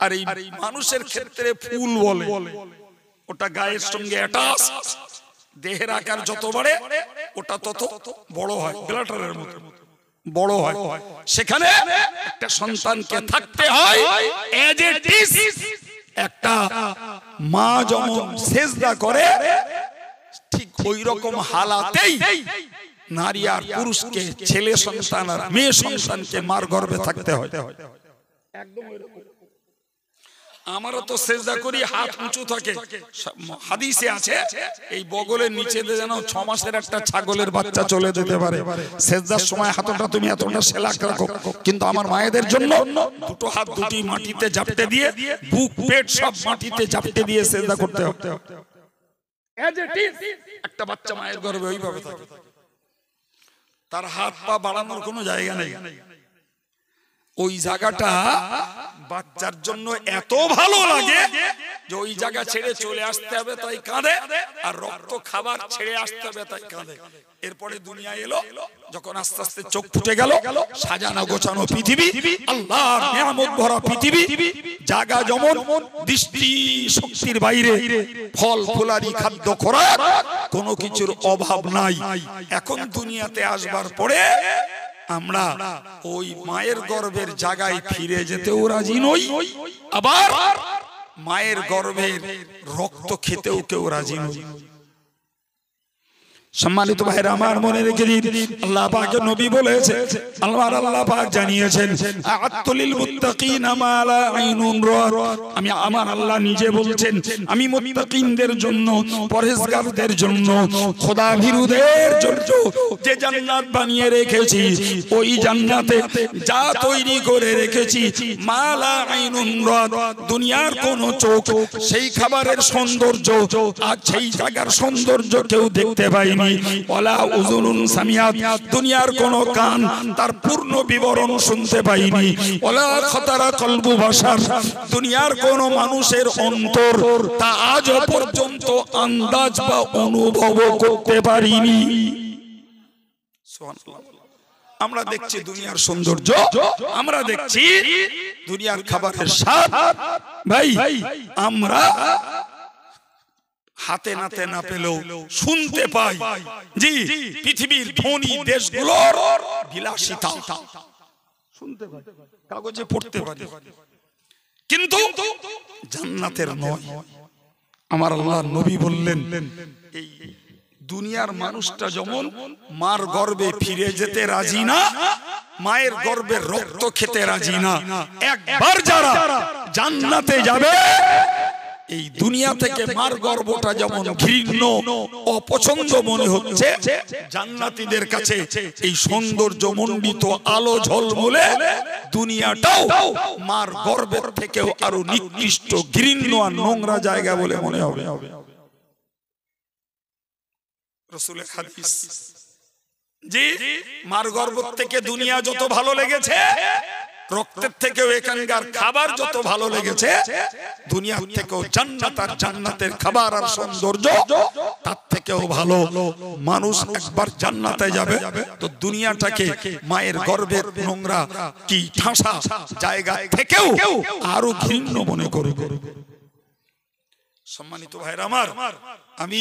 A: আর এই মানুষের ক্ষেত্রে ফুল বলে, ওটা গায়ের সঙ্গে অ্যাটাচ। দেহের আকার যত বাড়ে ওটা তত বড় হয়, ব্লাটারের মতো বড় হয়। সেখানে একটা সন্তানকে থাকতে হয় এজ ইট ইজ। একটা মা যেমন সেজদা করে ঠিক ওই রকম হালাতেই নারী আর পুরুষকে, ছেলে সন্তান আর মেয়ে সন্তানকে মার গর্ভে থাকতে হয়। একদম ওইরকম। আমারও তো সেজদা করি, হাত উঁচু থাকে। হাদিসে আছে এই বগলের নিচে যেন 6 মাসের একটা ছাগলের বাচ্চা চলে যেতে পারে। সেজদার সময় হাতটা তুমি এতটা সেলাক রাখো, কিন্তু আমার মায়েদের জন্য দুটো হাত দুটি মাটিতে জাপটে দিয়ে, বুক পেট সব মাটিতে জাপটে দিয়ে সেজদা করতে হবে। একটা বাচ্চা মায়ের গর্ভে ওইভাবে থাকে, তার হাত পা বাড়ানোর কোনো জায়গা নেই। ওই জায়গাটা বাচ্চার জন্য এত ভালো লাগে যে ওই জায়গা ছেড়ে চলে আসতে হবে তাই কাঁদে, আর রক্ত খাবার ছেড়ে আসতে হবে তাই কাঁদে। এরপরে দুনিয়া এলো, যখন আস্তে আস্তে চোখ ফুটে গেল, সাজানো গোছানো পৃথিবী, আল্লাহর নিয়ামত ভরা পৃথিবী, জায়গা যেমন দৃষ্টি শক্তির বাইরে, ফল ফুলারি খাদ্য খোরাক কোনো কিছুর অভাব নাই। এখন দুনিয়াতে আসবার পরে আমরা ওই মায়ের গর্ভের জায়গায় ফিরে যেতেও রাজি নই, আবার মায়ের গর্ভের রক্ত খেতেও কেউ রাজি নই। সম্মানিত ভাইরা আমার, মনে রেখে দিন, আল্লাহ পাকের নবী বলেছে, আল্লাহ পাক জানিয়েছেন, আ'আতুলিল মুত্তাকিনা মা লা আইনুন রাআত। আমি আমার আল্লাহ নিজে বলছেন, আমি মুত্তাকিনদের জন্য, পরহেজগারদের জন্য, খোদাভীরুদের জন্য যে জান্নাত বানিয়ে রেখেছি, ওই জান্নাতে যা তৈরি করে রেখেছি, মা লা আইনুন রাআত, দুনিয়ার কোন চোখ সেই খাবারের সৌন্দর্য আর সেই জায়গার সৌন্দর্য কেউ দেখতে পায়নি। ওয়ালা উযুনুন সামিআত, দুনিয়ার কোন কান তার পূর্ণ বিবরণ শুনতে পায়নি। ওয়ালা খাতারা কলবু বাশার, দুনিয়ার কোন মানুষের অন্তর তা আজ পর্যন্ত আন্দাজ বা অনুভব করতে পারিনি। সুবহানাল্লাহ। আমরা দেখছি দুনিয়ার সৌন্দর্য, আমরা দেখছি দুনিয়ার খাবারের স্বাদ, ভাই আমরা হাতে নাতে না পেলেও শুনতে পাই, জি, পৃথিবীর ধনী দেশগুলোর বিলাসিতা শুনতে পাই, কাগজে পড়তে পারি, কিন্তু জান্নাতের নয়। আমার আল্লাহর নবী বললেন, এই দুনিয়ার মানুষটা যেমন মার গর্ভে ফিরে যেতে রাজি না, মায়ের গর্ভের রক্ত খেতে রাজি না, একবার যারা জান্নাতে যাবে, এই দুনিয়া থেকে মার গর্ভটা যেমন ঘৃণ্য অপছন্দ মনে হচ্ছে, জান্নাতীদের কাছে এই সৌন্দর্য মণ্ডিত আলো ঝলমলে দুনিয়াটাও মার গর্ভের থেকেও আরো নিকৃষ্ট, ঘৃণ্য আর নোংরা জায়গা বলে মনে হবে। রাসূলের হাদিস, জি, মার গর্ভ থেকে দুনিয়া যত ভালো লেগেছে, রক্তের থেকেও এখানকার খাবার যত ভালো লেগেছে, দুনিয়ার থেকেও জান্নাত আর জান্নাতের খাবার আর সৌন্দর্য তার থেকেও ভালো। মানুষ একবার জান্নাতে যাবে তো দুনিয়াটাকে মায়ের গর্ভের নোংরা কি ঠাসা জায়গা থেকেও আরো ঘৃণ্য মনে করবে। সম্মানিত ভাইরা আমার, আমি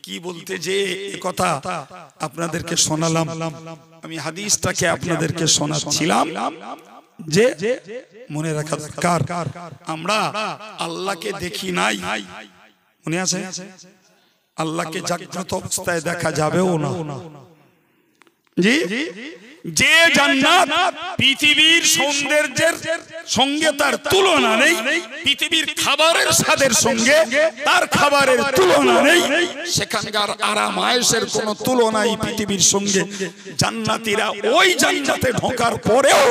A: কি বলতে যে কথা আপনাদেরকে শোনালাম, আমি হাদিসটাকে আপনাদেরকে শোনাচ্ছিলাম যে মনে রাখা দরকার, আমরা আল্লাহকে দেখি নাই, মনে আছে? আল্লাহকে জাগ্রত অবস্থায় দেখা যাবেও না, জি, যে জান্নাত পৃথিবীর সৌন্দর্যের সঙ্গে তার তুলনা নেই, পৃথিবীর খাবারের স্বাদের সঙ্গে তার খাবারের তুলনা নেই, সেখানকার আরাম আয়েশের কোনো তুলনাই পৃথিবীর সঙ্গে। জান্নাতীরা ওই জান্নাতে ঢোকার পরেও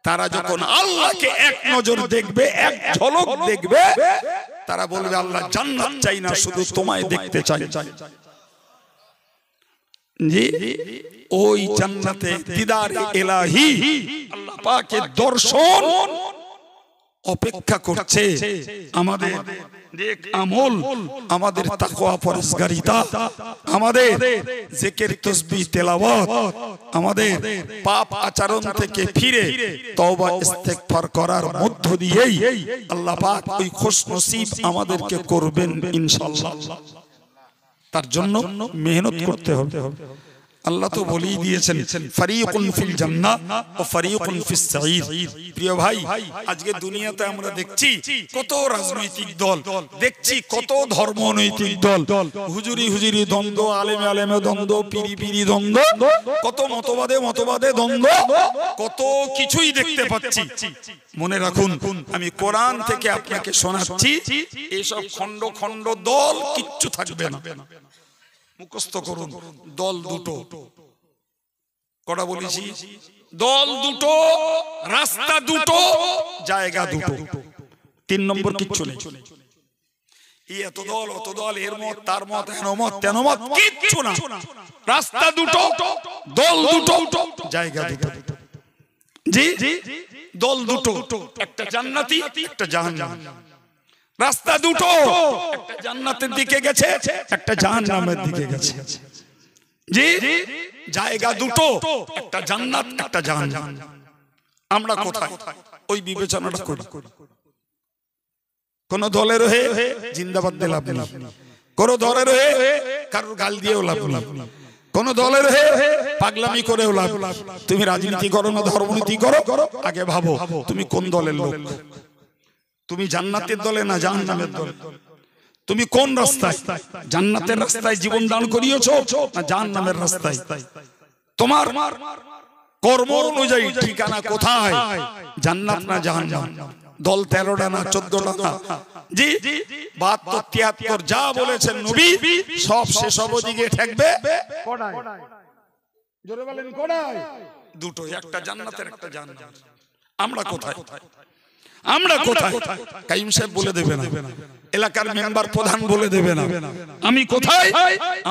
A: তারা যখন আল্লাহকে এক নজর দেখবে, এক ঝলক দেখবে, তারা বলবে আল্লাহ জান্নাত চাই না, শুধু তোমায় দেখতে চাই। জি, ওই জান্নাতে দিদার ইলাহি আল্লাহ পাকের দর্শন অপেক্ষা করছে। আমাদের নেক আমল, আমাদের তাকওয়া পরহেজগারিতা, আমাদের জিকির তাসবিহ তেলাওয়াত, আমাদের পাপ আচরণ থেকে ফিরে তওবা ইস্তেগফার করার মধ্য দিয়েই আল্লাহ পাক ওই খুশনসিব আমাদেরকে করবেন ইনশাআল্লাহ। তার জন্য মেহনত করতে হবে। আল্লাহ তো বলেই দিয়েছেন ফারিকুন ফিল জান্নাহ ও ফারিকুন ফিস সাঈর। প্রিয় ভাই, আজকে দুনিয়াতে আমরা দেখছি কত রাজনৈতিক দল, দেখছি কত ধর্মনৈতিক দল, হুজুরি হুজুরি দ্বন্দ্ব, আলেমে আলেমে দ্বন্দ্ব, পিরি পিরি দ্বন্দ্ব, কত মতবাদে মতবাদে দ্বন্দ্ব, কত কিছুই দেখতে পাচ্ছি। মনে রাখুন, আমি কোরআন থেকে আপনাকে শোনাচ্ছি, এইসব খণ্ড খণ্ড দল কিচ্ছু থাকবে না। মুখস্থ করুন, দল দুটো। কটা বলেছি? দল দুটো, রাস্তা দুটো, জায়গা দুটো, 3 নম্বর কিচ্ছু নেই। এত দল অত দল, এর মত তার মত, হেন মত তেন মত, কিচ্ছু না। রাস্তা দুটো, দল দুটো, জায়গা দুটো। জি, দল দুটো, একটা জান্নাতি একটা জাহান্নামী। রাস্তা দুটো, একটা জান্নাতের দিকে গেছে, একটা জাহান্নামের দিকে গেছে। জি, জায়গা দুটো, একটা জান্নাত একটা জাহান্নাম। আমরা কোথায়? ওই বিবেচনাটা করি। কোন দলের হয়ে জিন্দাবাদ দিয়ে লাভ নেই, কোন দলের হয়ে কারোর গাল দিয়েও লাভ নেই, কোন দলের হয়ে পাগলামি করেও লাভ। তুমি রাজনীতি করো না ধর্মনীতি করো, আগে ভাবো তুমি কোন দলের লোক। তুমি জান্নাতের দলে না জাহান্নামের দলে? তুমি কোন রাস্তায়? জান্নাতের রাস্তায় জীবন দান করিয়েছো না জাহান্নামের রাস্তায়? তোমার কর্ম অনুযায়ী ঠিকানা কোথায়? জান্নাত না জাহান্নাম? দল 13টা না 14টা না? জি, 72 73 যা বলেছেন নবী সব সেসব দিকে ঠেকবে। জোরে বলেন কোথায়? দুটো, একটা জান্নাতের একটা জাহান্নাম। আমরা কোথায়? আমরা কোথায়? কাইম সাহেব বলে দেবে না, এলাকার মেম্বার প্রধান বলে দেবে না আমি কোথায়।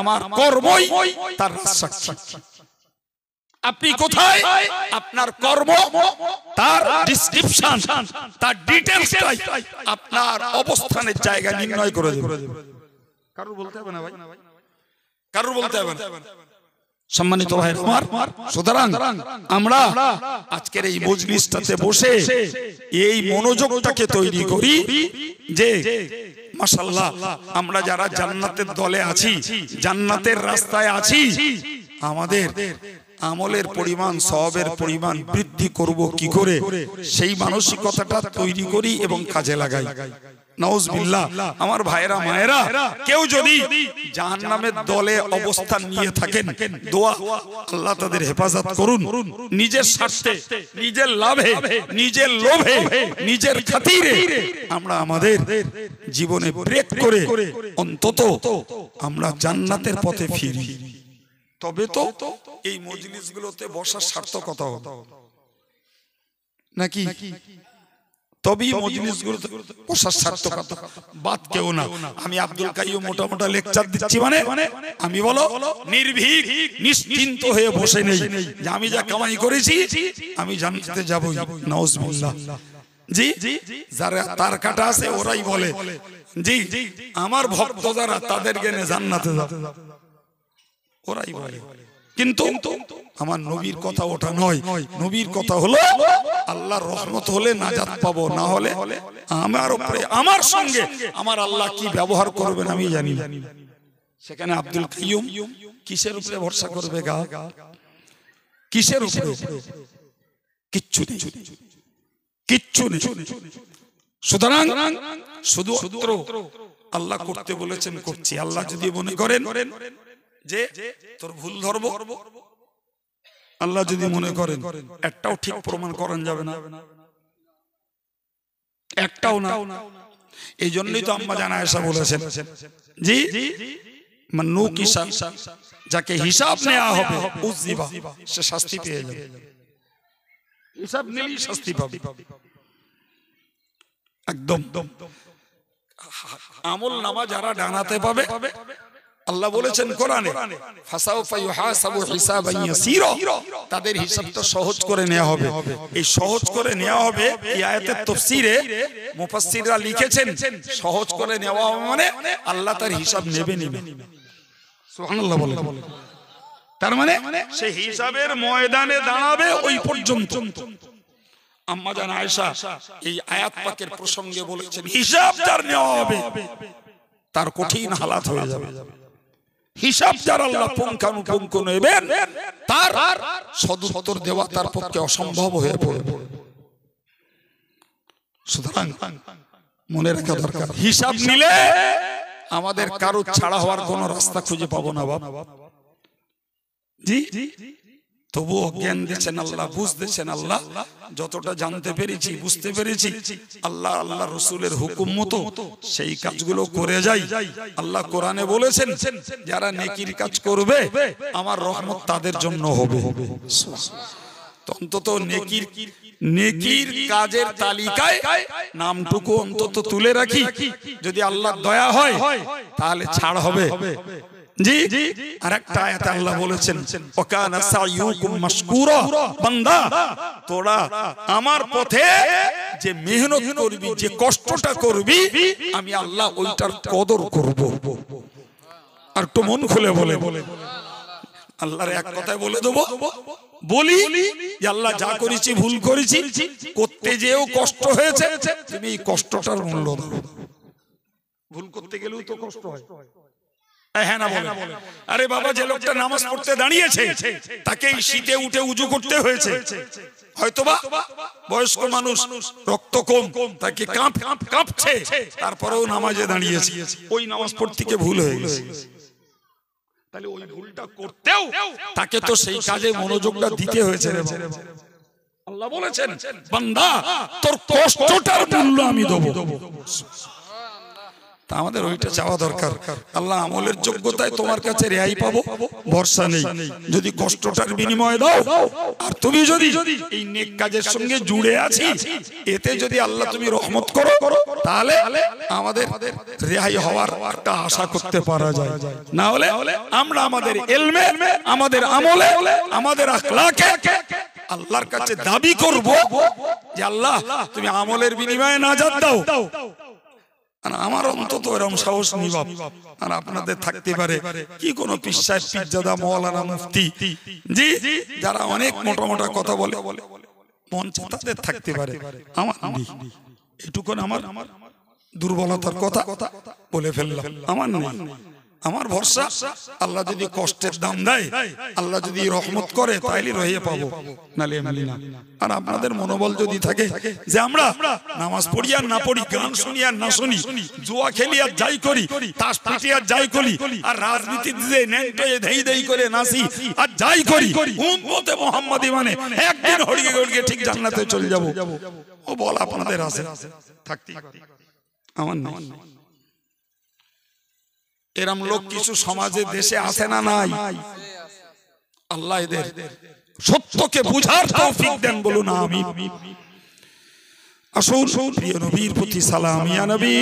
A: আমার কর্মই তার সাক্ষী। আপনি কোথায়? আপনার কর্ম, তার ডেসক্রিপশন, তার ডিটেইলসটাই আপনার অবস্থানের জায়গা নির্ণয় করে দেবে। কারোর বলতে হবে না ভাই, কারোর বলতে হবে না। সম্মানিত ভাই আমার, সুতরাং আমরা আজকের এই মজলিসটাতে বসে এই মনোযোগটাকে তৈরি করি যে মাশাআল্লাহ আমরা যারা জান্নাতের দলে আছি, জান্নাতের রাস্তায় আছি, আমাদের আমলের পরিমাণ, সওয়াবের পরিমাণ বৃদ্ধি করব কি করে, সেই মানসিকতাটা তৈরি করি এবং কাজে লাগাই। নাউজুবিল্লাহ। আমার ভাইরা মায়েরা, কেউ যদি জাহান্নামের দলে অবস্থান নিয়ে থাকেন, দোয়া আল্লাহ তাদের হেফাজত করুন। নিজের স্বার্থে, নিজের লাভে, নিজের লোভে, নিজের খাতিরে আমরা আমাদের জীবনে ব্রেক করে অন্তত আমরা জান্নাতের পথে ফিরি। তবে তো এই মজলিসগুলোতে বসার সার্থকতা হবে নাকি? তবেই মজলিসগুলোতে বসার সার্থকতা। বাদ কেউ না। আমি আব্দুল কাইয়ুম মোটা মোটা লেকচার দিচ্ছি মানে আমি বলো নির্ভীক নিশ্চিন্ত হয়ে বসে নেই যে আমি যা কামাই করেছি আমি জান্নাতে যাবই। নাউজুবিল্লাহ। জি, যারা তার কাটা আছে ওরাই বলে জি আমার ভক্ত যারা তাদের জ্ঞানে জান্নাতে যাবে, ওরাই বলে। কিন্তু আমার নবীর কথা ওটা নয়। নবীর কথা হলো আল্লাহর রহমত হলে নাজাত পাবো, না হলে আমার উপরে আমার সঙ্গে আমার আল্লাহ কি ব্যবহার করবেন আমি জানি না। সেখানে আব্দুল কাইয়ুম কিসের উপরে ভরসা করবে? গা কিসের উপরে? কিচ্ছু নেই, কিচ্ছু নেই। সুতরাং শুধু আল্লাহ করতে বলেছেন করছি। আল্লাহ যদি মনে করেন যে তোর ভুল ধরবো, আল্লাহ যদি মনে করেন একটাও ঠিক প্রমাণ করেন যাবে না, একটাও না। এই জন্যই তো আম্মা জান আয়েশা বলেছেন জি মান্নু কিসাব, যাকে হিসাব নেওয়া হবে উযিবা, সে শাস্তি পেয়ে যাবে, হিসাব নিলেই শাস্তি পাবে একদম। আমল নামা যারা ডানাতে পাবে, আল্লাহ বলেছেন কোরআনে ফাসাউফা ইউহাসাবু হিসাবান ইয়াসীরা, তাদের হিসাবটা সহজ করে নেওয়া হবে। এই সহজ করে নেওয়া হবে, এই আয়াতের তাফসীরে মুফাসসিররা লিখেছেন সহজ করে নেওয়া হবে মানে আল্লাহ তার হিসাব নেবে। সুবহানাল্লাহ বলেন। তার মানে সে হিসাবের ময়দানে দাঁড়াবে ওই পর্যন্ত। আম্মা জান আয়েশা এই আয়াত পাকের প্রসঙ্গে বলেছেন হিসাব যার নেওয়া হবে তার কঠিন হালাত হয়ে যাবে। হিসাব যার আল্লাহ পুঙ্খানুপুঙ্খ নেবেন তার সদুত্তর দেওয়া তার পক্ষে অসম্ভব হয়ে পড়বে। সুতরাং মনে রাখা দরকার, হিসাব নিলে আমাদের কারো ছাড়া হওয়ার কোন রাস্তা খুঁজে পাবো না বাবা জি। তবুও জ্ঞান দিয়েছেন আল্লাহ, বুঝ দিয়েছেন আল্লাহ, যতটা জানতে পেরেছি বুঝতে পেরেছি আল্লাহ আল্লাহ রসুলের হুকুম মতো সেই কাজগুলো করে যাই। আল্লাহ কোরআনে বলেছেন যারা নেকির কাজ করবে আমার রহমত তাদের জন্য হবে। অন্তত নেকির কাজের তালিকায় নামটুকু অন্তত তুলে রাখি, যদি আল্লাহর দয়া হয় তাহলে ছাড় হবে জি। আরেকটা আয়াতে আল্লাহ বলেছেন ওয়াকানা সাইয়ুকুম মাশকুরা, বান্দা তোরা আমার পথে যে মেহনত করবি, যে কষ্টটা করবি, আমি আল্লাহ ওইটার কদর করব। আর একটু মন খুলে বলে আল্লাহর এক কথায় বলে দেবো, বলি যে আল্লাহ যা করেছি ভুল করেছি, করতে যেও কষ্ট হয়েছে, তুমি এই কষ্টটার মূল্য দাও। ভুল করতে গেলেও তো কষ্ট হয়, হ্যাঁ না বলে? আরে বাবা, যে লোকটা নামাজ পড়তে দাঁড়িয়েছে তাকে শীতে উঠে উজু করতে হয়েছে, হয়তোবা বয়স্ক মানুষ, রক্ত কম, তাকে কাঁপছে, তারপরেও নামাজে দাঁড়িয়েছে, ওই নামাজ পড়তে গিয়ে ভুল হয়ে গেছে। তাহলে ওই ভুলটা করতেও তাকে তো সেই কাজে মনোযোগটা দিতে হয়েছে রে বাবা। আল্লাহ বলেছেন বান্দা তোর কষ্টটার মূল্য আমি দেব। তা আমাদের ওইটা চাওয়া দরকার। আল্লাহ আমলের যোগ্যতায় তোমার কাছে রেহাই পাবো ভরসা নেই, যদি কষ্টটার বিনিময় দাও, আর তুমি যদি এই নেক কাজের সঙ্গে জুড়ে আছি এতে যদি আল্লাহ তুমি রহমত করো, তাহলে আমাদের রেহাই হওয়ার একটা আশা করতে পারা যায়। না হলে আমরা আমাদের ইলমে, আমাদের আমলে, আমাদের আখলাকে আল্লাহর কাছে দাবি করব যে আল্লাহ তুমি আমলের বিনিময়ে নাজাত দাও। আমার অন্তত এরকম সাহস নেই বাপ। আর আপনাদের থাকতে পারে কি কোন পিসাব, পিজ্জাদা, মৌলানা, মুফতি জি, যারা অনেক মোটা মোটা কথা বলে, মঞ্চে তাদের থাকতে পারে, আমার নেই। এটুকু আমার দুর্বলতার কথা বলে ফেললাম, আমার নেই। আমার ভরসা আল্লাহ যদি কষ্টের দাম দেয়, আল্লাহ যদি রহমত করে, তাইলে রহিয়ে পাবো, নালে এমনি না। আর আপনাদের মনোবল যদি থাকে যে আমরা নামাজ পড়ি আর না পড়ি, গান শুনি আর না শুনি, জুয়া খেলি আর যাই করি, তাস পাটি আর যাই করি, আর রাজনীতিতে দেই দেই করে নাচি আর যাই করি, উম্মতে মুহাম্মাদি মানে একদিন হড়িয়ে হড়িয়ে ঠিক জান্নাতে চলে যাব, ও বল আপনাদের আছে থাকতে, আমার নেই। এরম লোক কিছু সমাজে দেশে আছে না নাই? আল্লাহ এদের সত্যকে বুঝার তৌফিক দেন, বলুন আমিন। আসুন প্রিয় নবীর প্রতি সালাম, ইয়া নবী